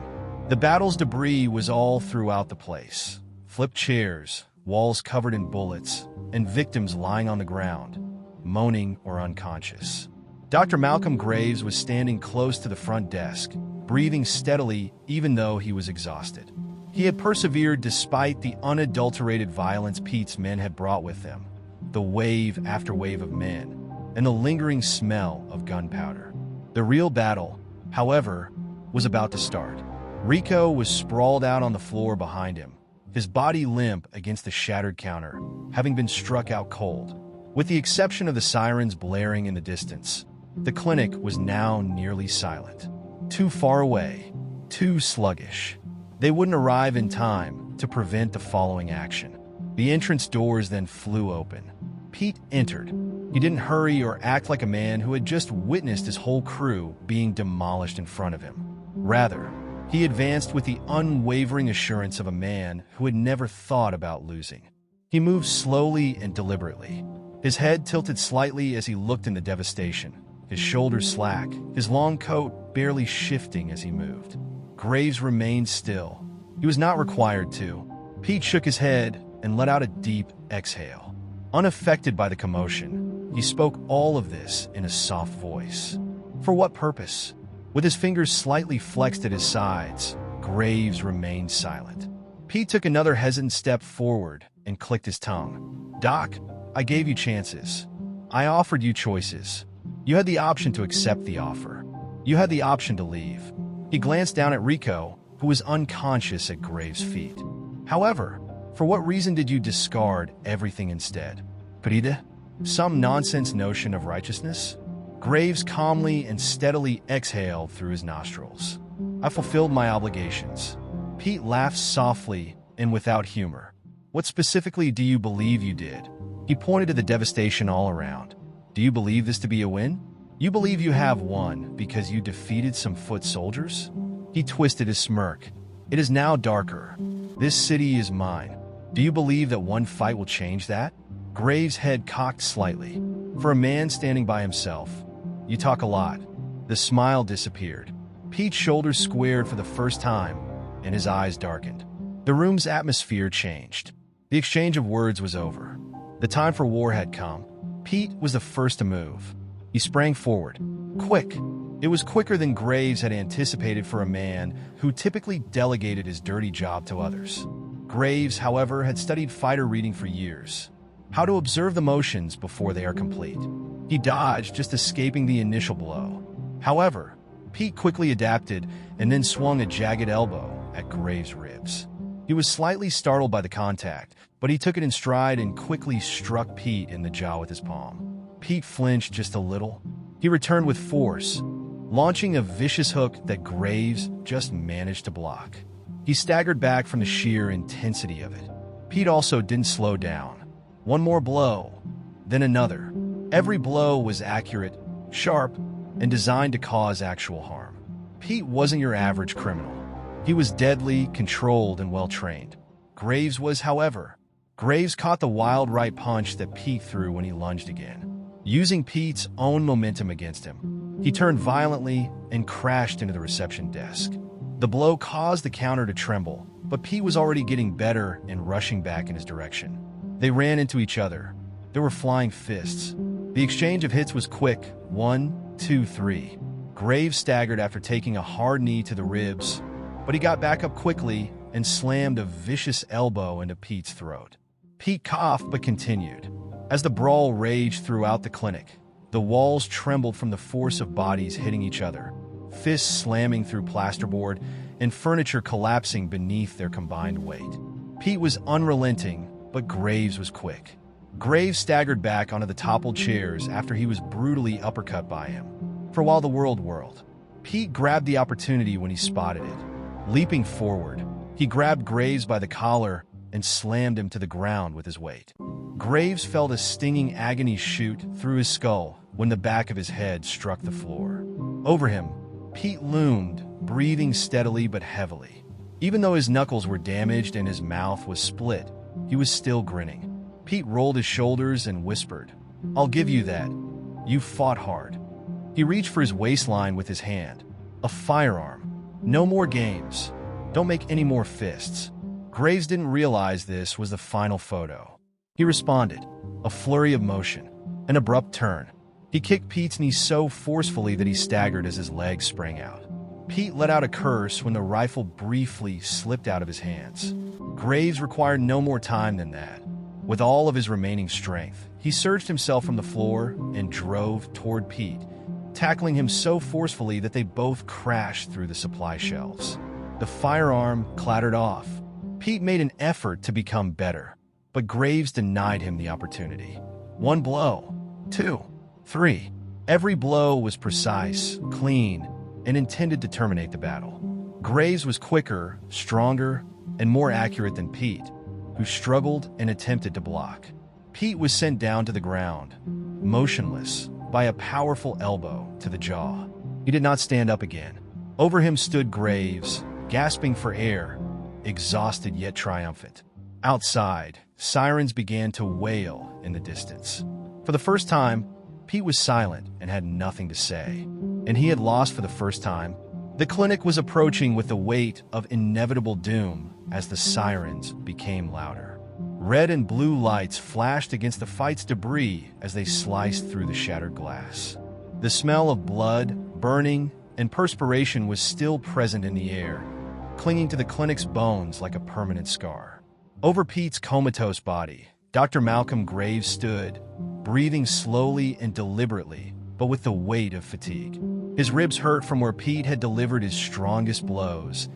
The battle's debris was all throughout the place. Flipped chairs, walls covered in bullets, and victims lying on the ground, moaning or unconscious. Dr. Malcolm Graves was standing close to the front desk, breathing steadily even though he was exhausted. He had persevered despite the unadulterated violence Pete's men had brought with them, the wave after wave of men, and the lingering smell of gunpowder. The real battle, however, was about to start. Rico was sprawled out on the floor behind him, his body limp against the shattered counter, having been struck out cold. With the exception of the sirens blaring in the distance, the clinic was now nearly silent. Too far away, too sluggish. They wouldn't arrive in time to prevent the following action. The entrance doors then flew open. Pete entered. He didn't hurry or act like a man who had just witnessed his whole crew being demolished in front of him. Rather, he advanced with the unwavering assurance of a man who had never thought about losing. He moved slowly and deliberately, his head tilted slightly as he looked in the devastation, his shoulders slack, his long coat barely shifting as he moved. Graves remained still. He was not required to. Pete shook his head and let out a deep exhale. Unaffected by the commotion, he spoke all of this in a soft voice. For what purpose? With his fingers slightly flexed at his sides, Graves remained silent. Pete took another hesitant step forward and clicked his tongue. "Doc, I gave you chances. I offered you choices. You had the option to accept the offer. You had the option to leave." He glanced down at Rico, who was unconscious at Graves' feet. "However, for what reason did you discard everything instead? Pride? Some nonsense notion of righteousness?" Graves calmly and steadily exhaled through his nostrils. "I fulfilled my obligations." Pete laughed softly and without humor. "What specifically do you believe you did?" He pointed to the devastation all around. "Do you believe this to be a win? You believe you have won because you defeated some foot soldiers?" He twisted his smirk. "It is now darker. This city is mine. Do you believe that one fight will change that?" Graves' head cocked slightly. For a man standing by himself, "You talk a lot." The smile disappeared. Pete's shoulders squared for the first time, and his eyes darkened. The room's atmosphere changed. The exchange of words was over. The time for war had come. Pete was the first to move. He sprang forward. Quick. It was quicker than Graves had anticipated for a man who typically delegated his dirty job to others. Graves, however, had studied fighter reading for years. How to observe the motions before they are complete. He dodged, just escaping the initial blow. However, Pete quickly adapted and then swung a jagged elbow at Graves' ribs. He was slightly startled by the contact, but he took it in stride and quickly struck Pete in the jaw with his palm. Pete flinched just a little. He returned with force, launching a vicious hook that Graves just managed to block. He staggered back from the sheer intensity of it. Pete also didn't slow down. One more blow, then another. Every blow was accurate, sharp, and designed to cause actual harm. Pete wasn't your average criminal. He was deadly, controlled, and well-trained. Graves was, however. Graves caught the wild right punch that Pete threw when he lunged again. Using Pete's own momentum against him, he turned violently and crashed into the reception desk. The blow caused the counter to tremble, but Pete was already getting better and rushing back in his direction. They ran into each other. There were flying fists. The exchange of hits was quick. 1, 2, 3. Graves staggered after taking a hard knee to the ribs, but he got back up quickly and slammed a vicious elbow into Pete's throat. Pete coughed but continued. As the brawl raged throughout the clinic, the walls trembled from the force of bodies hitting each other, fists slamming through plasterboard, and furniture collapsing beneath their combined weight. Pete was unrelenting, but Graves was quick. Graves staggered back onto the toppled chairs after he was brutally uppercut by him. For while the world whirled, Pete grabbed the opportunity when he spotted it. Leaping forward, he grabbed Graves by the collar and slammed him to the ground with his weight. Graves felt a stinging agony shoot through his skull when the back of his head struck the floor. Over him, Pete loomed, breathing steadily but heavily. Even though his knuckles were damaged and his mouth was split, he was still grinning. Pete rolled his shoulders and whispered, "I'll give you that. You fought hard." He reached for his waistline with his hand. A firearm. No more games. Don't make any more fists. Graves didn't realize this was the final photo. He responded. A flurry of motion. An abrupt turn. He kicked Pete's knee so forcefully that he staggered as his legs sprang out. Pete let out a curse when the rifle briefly slipped out of his hands. Graves required no more time than that. With all of his remaining strength, he surged himself from the floor and drove toward Pete, tackling him so forcefully that they both crashed through the supply shelves. The firearm clattered off. Pete made an effort to become better, but Graves denied him the opportunity. One blow, 2, 3. Every blow was precise, clean, and intended to terminate the battle. Graves was quicker, stronger, and more accurate than Pete, who struggled and attempted to block. Pete was sent down to the ground, motionless, by a powerful elbow to the jaw. He did not stand up again. Over him stood Graves, gasping for air, exhausted yet triumphant. Outside, sirens began to wail in the distance. For the first time, Pete was silent and had nothing to say. And he had lost for the first time. The clinic was approaching with the weight of inevitable doom as the sirens became louder. Red and blue lights flashed against the fight's debris as they sliced through the shattered glass. The smell of blood, burning, and perspiration was still present in the air, clinging to the clinic's bones like a permanent scar. Over Pete's comatose body, Dr. Malcolm Graves stood, breathing slowly and deliberately, but with the weight of fatigue. His ribs hurt from where Pete had delivered his strongest blows,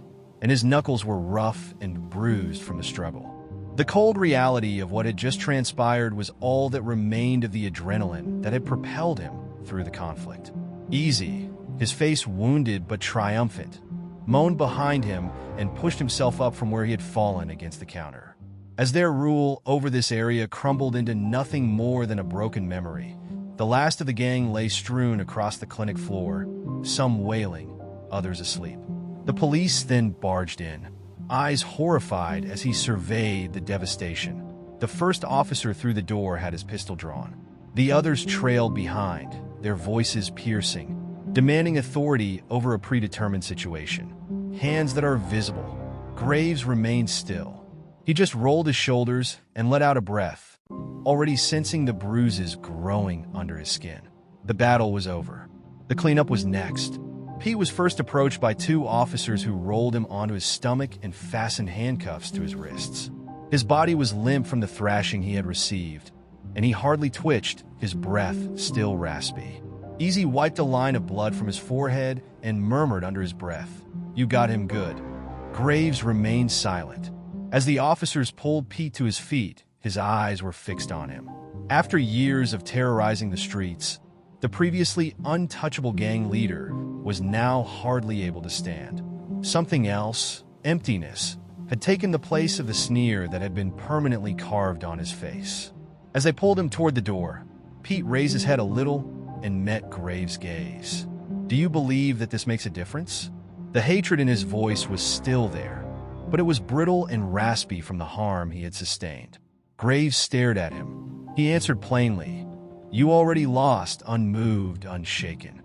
and his knuckles were rough and bruised from the struggle. The cold reality of what had just transpired was all that remained of the adrenaline that had propelled him through the conflict. Easy, his face wounded but triumphant, moaned behind him and pushed himself up from where he had fallen against the counter. As their rule over this area crumbled into nothing more than a broken memory, the last of the gang lay strewn across the clinic floor, some wailing, others asleep. The police then barged in, eyes horrified as he surveyed the devastation. The first officer through the door had his pistol drawn. The others trailed behind, their voices piercing, demanding authority over a predetermined situation. Hands that are visible. Graves remained still. He just rolled his shoulders and let out a breath, already sensing the bruises growing under his skin. The battle was over. The cleanup was next. Pete was first approached by two officers who rolled him onto his stomach and fastened handcuffs to his wrists. His body was limp from the thrashing he had received, and he hardly twitched, his breath still raspy. Easy wiped a line of blood from his forehead and murmured under his breath, "You got him good." Graves remained silent. As the officers pulled Pete to his feet, his eyes were fixed on him. After years of terrorizing the streets, the previously untouchable gang leader was now hardly able to stand. Something else, emptiness, had taken the place of the sneer that had been permanently carved on his face. As they pulled him toward the door, Pete raised his head a little and met Graves' gaze. "Do you believe that this makes a difference?" The hatred in his voice was still there, but it was brittle and raspy from the harm he had sustained. Graves stared at him. He answered plainly, "You already lost, unmoved, unshaken."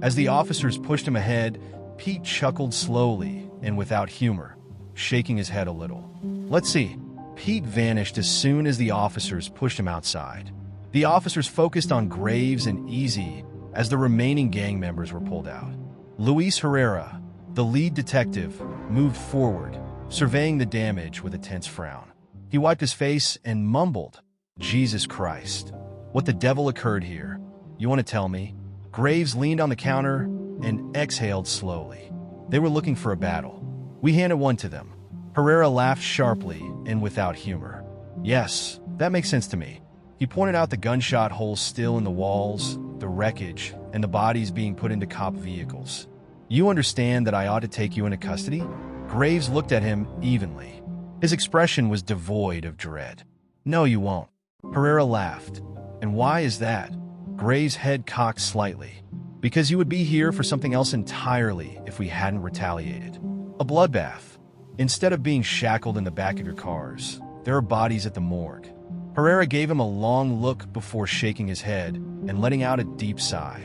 As the officers pushed him ahead, Pete chuckled slowly and without humor, shaking his head a little. "Let's see." Pete vanished as soon as the officers pushed him outside. The officers focused on Graves and Easy as the remaining gang members were pulled out. Luis Herrera, the lead detective, moved forward, surveying the damage with a tense frown. He wiped his face and mumbled, "Jesus Christ. What the devil occurred here? You want to tell me?" Graves leaned on the counter and exhaled slowly. "They were looking for a battle. We handed one to them." Herrera laughed sharply and without humor. "Yes, that makes sense to me." He pointed out the gunshot holes still in the walls, the wreckage, and the bodies being put into cop vehicles. "You understand that I ought to take you into custody?" Graves looked at him evenly. His expression was devoid of dread. "No, you won't." Herrera laughed. "And why is that?" Graves' head cocked slightly. "Because you would be here for something else entirely if we hadn't retaliated. A bloodbath. Instead of being shackled in the back of your cars, there are bodies at the morgue." Herrera gave him a long look before shaking his head and letting out a deep sigh.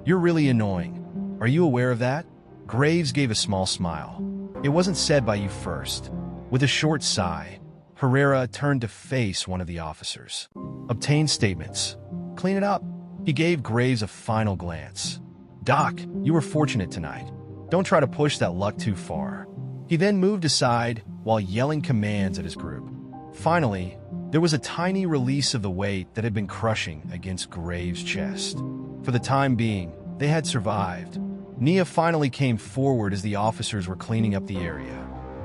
"You're really annoying. Are you aware of that?" Graves gave a small smile. "It wasn't said by you first." With a short sigh, Herrera turned to face one of the officers. "Obtain statements. Clean it up." He gave Graves a final glance. "Doc, you were fortunate tonight. Don't try to push that luck too far." He then moved aside while yelling commands at his group. Finally, there was a tiny release of the weight that had been crushing against Graves' chest. For the time being, they had survived. Nia finally came forward as the officers were cleaning up the area.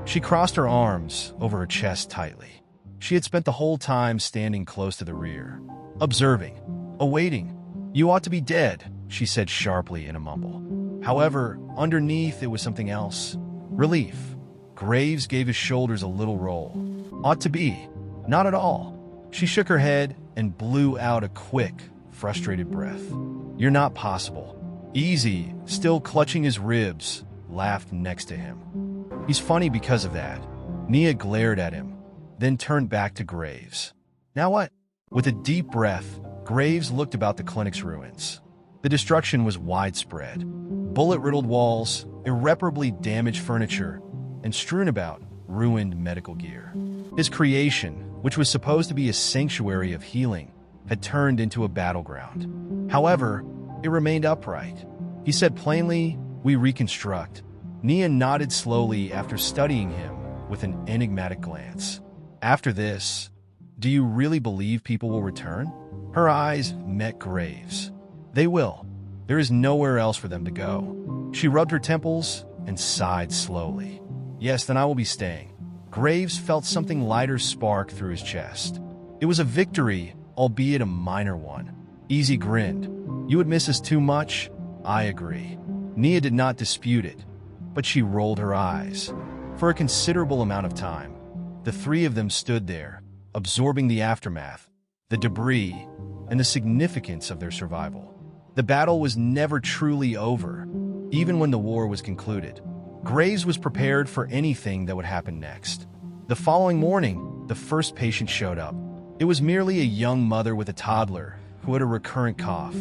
She crossed her arms over her chest tightly. She had spent the whole time standing close to the rear, observing, awaiting. "You ought to be dead," she said sharply in a mumble. However, underneath it was something else. Relief. Graves gave his shoulders a little roll. "Ought to be. Not at all." She shook her head and blew out a quick, frustrated breath. "You're not possible." Easy, still clutching his ribs, laughed next to him. "He's funny because of that." Nia glared at him, then turned back to Graves. "Now what?" With a deep breath, Graves looked about the clinic's ruins. The destruction was widespread. Bullet-riddled walls, irreparably damaged furniture, and strewn about ruined medical gear. His creation, which was supposed to be a sanctuary of healing, had turned into a battleground. However, it remained upright. He said plainly, "We reconstruct." Nia nodded slowly after studying him with an enigmatic glance. "After this, do you really believe people will return?" Her eyes met Graves. "They will. There is nowhere else for them to go." She rubbed her temples and sighed slowly. "Yes, then I will be staying." Graves felt something lighter spark through his chest. It was a victory, albeit a minor one. Easy grinned. "You would miss us too much?" "I agree." Nia did not dispute it, but she rolled her eyes. For a considerable amount of time, the three of them stood there, absorbing the aftermath, the debris, and the significance of their survival. The battle was never truly over, even when the war was concluded. Graves was prepared for anything that would happen next. The following morning, the first patient showed up. It was merely a young mother with a toddler who had a recurrent cough.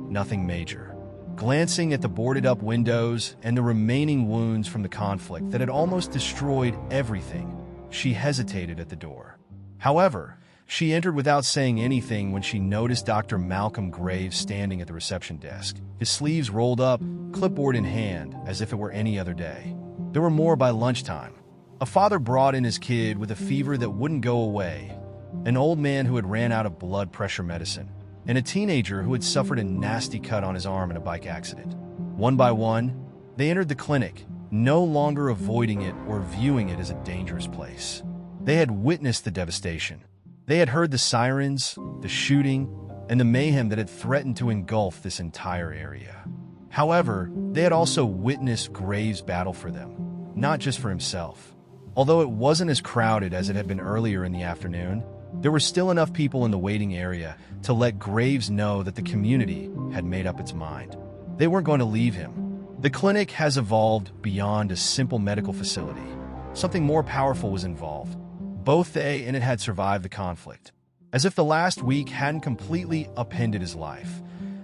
Nothing major. Glancing at the boarded-up windows and the remaining wounds from the conflict that had almost destroyed everything, she hesitated at the door. However, She entered without saying anything when she noticed Dr. Malcolm Graves standing at the reception desk, his sleeves rolled up, clipboard in hand, as if it were any other day. There were more by lunchtime. A father brought in his kid with a fever that wouldn't go away, an old man who had ran out of blood pressure medicine, and a teenager who had suffered a nasty cut on his arm in a bike accident. One by one, they entered the clinic, no longer avoiding it or viewing it as a dangerous place. They had witnessed the devastation. They had heard the sirens, the shooting, and the mayhem that had threatened to engulf this entire area. However, they had also witnessed Graves' battle for them, not just for himself. Although it wasn't as crowded as it had been earlier in the afternoon, there were still enough people in the waiting area to let Graves know that the community had made up its mind. They weren't going to leave him. The clinic has evolved beyond a simple medical facility. Something more powerful was involved. Both they and it had survived the conflict. As if the last week hadn't completely upended his life.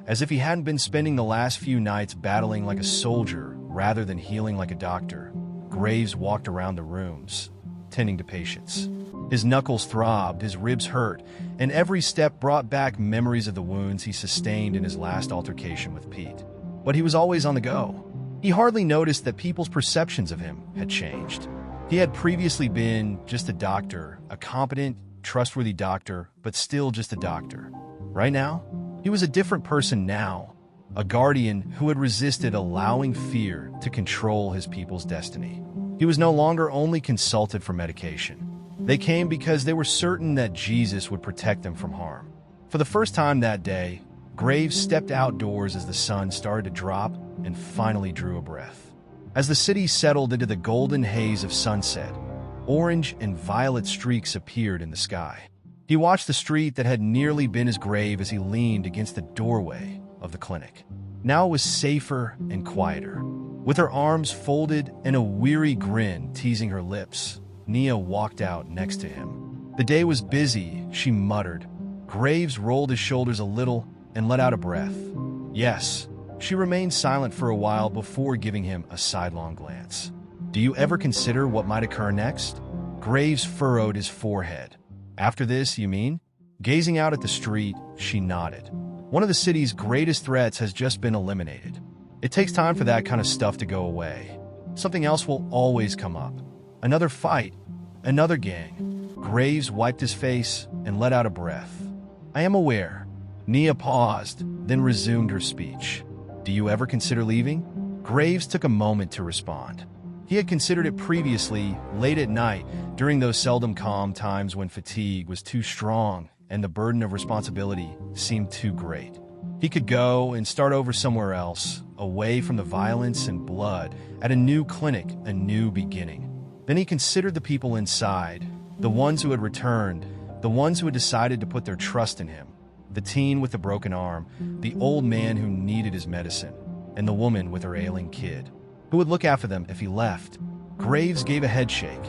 As if he hadn't been spending the last few nights battling like a soldier rather than healing like a doctor. Graves walked around the rooms, tending to patients. His knuckles throbbed, his ribs hurt, and every step brought back memories of the wounds he sustained in his last altercation with Pete. But he was always on the go. He hardly noticed that people's perceptions of him had changed. He had previously been just a doctor, a competent, trustworthy doctor, but still just a doctor. Right now, he was a different person now, a guardian who had resisted allowing fear to control his people's destiny. He was no longer only consulted for medication. They came because they were certain that Jesus would protect them from harm. For the first time that day, Graves stepped outdoors as the sun started to drop and finally drew a breath. As the city settled into the golden haze of sunset, orange and violet streaks appeared in the sky. He watched the street that had nearly been his grave as he leaned against the doorway of the clinic. Now it was safer and quieter. With her arms folded and a weary grin teasing her lips, Nia walked out next to him. The day was busy, she muttered. Graves rolled his shoulders a little and let out a breath. Yes. She remained silent for a while before giving him a sidelong glance. Do you ever consider what might occur next? Graves furrowed his forehead. After this, you mean? Gazing out at the street, she nodded. One of the city's greatest threats has just been eliminated. It takes time for that kind of stuff to go away. Something else will always come up. Another fight, another gang. Graves wiped his face and let out a breath. I am aware. Nia paused, then resumed her speech. Do you ever consider leaving? Graves took a moment to respond. He had considered it previously, late at night, during those seldom calm times when fatigue was too strong and the burden of responsibility seemed too great. He could go and start over somewhere else, away from the violence and blood, at a new clinic, a new beginning. Then he considered the people inside, the ones who had returned, the ones who had decided to put their trust in him. The teen with the broken arm, the old man who needed his medicine, and the woman with her ailing kid, who would look after them if he left. Graves gave a head shake.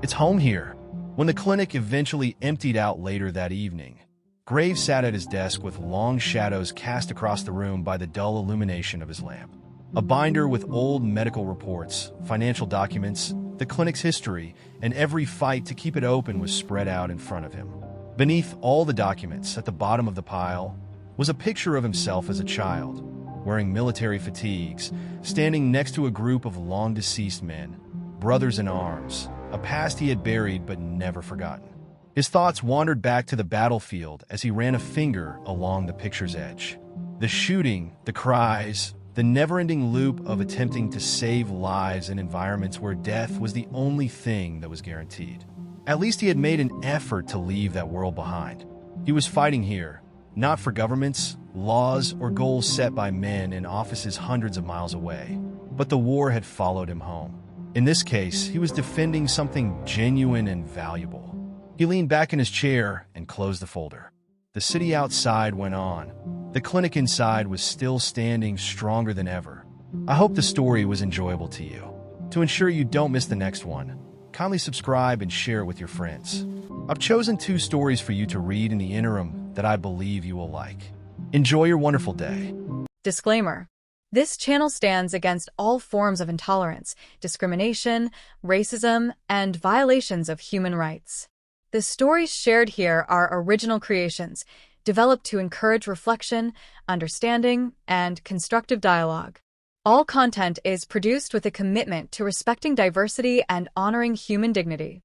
It's home here. When the clinic eventually emptied out later that evening, Graves sat at his desk with long shadows cast across the room by the dull illumination of his lamp. A binder with old medical reports, financial documents, the clinic's history, and every fight to keep it open was spread out in front of him. Beneath all the documents, at the bottom of the pile, was a picture of himself as a child, wearing military fatigues, standing next to a group of long-deceased men, brothers in arms, a past he had buried but never forgotten. His thoughts wandered back to the battlefield as he ran a finger along the picture's edge. The shooting, the cries, the never-ending loop of attempting to save lives in environments where death was the only thing that was guaranteed. At least he had made an effort to leave that world behind. He was fighting here, not for governments, laws, or goals set by men in offices hundreds of miles away, but the war had followed him home. In this case, he was defending something genuine and valuable. He leaned back in his chair and closed the folder. The city outside went on. The clinic inside was still standing stronger than ever. I hope the story was enjoyable to you. To ensure you don't miss the next one, kindly subscribe and share it with your friends. I've chosen 2 stories for you to read in the interim that I believe you will like. Enjoy your wonderful day. Disclaimer. This channel stands against all forms of intolerance, discrimination, racism, and violations of human rights. The stories shared here are original creations, developed to encourage reflection, understanding, and constructive dialogue. All content is produced with a commitment to respecting diversity and honoring human dignity.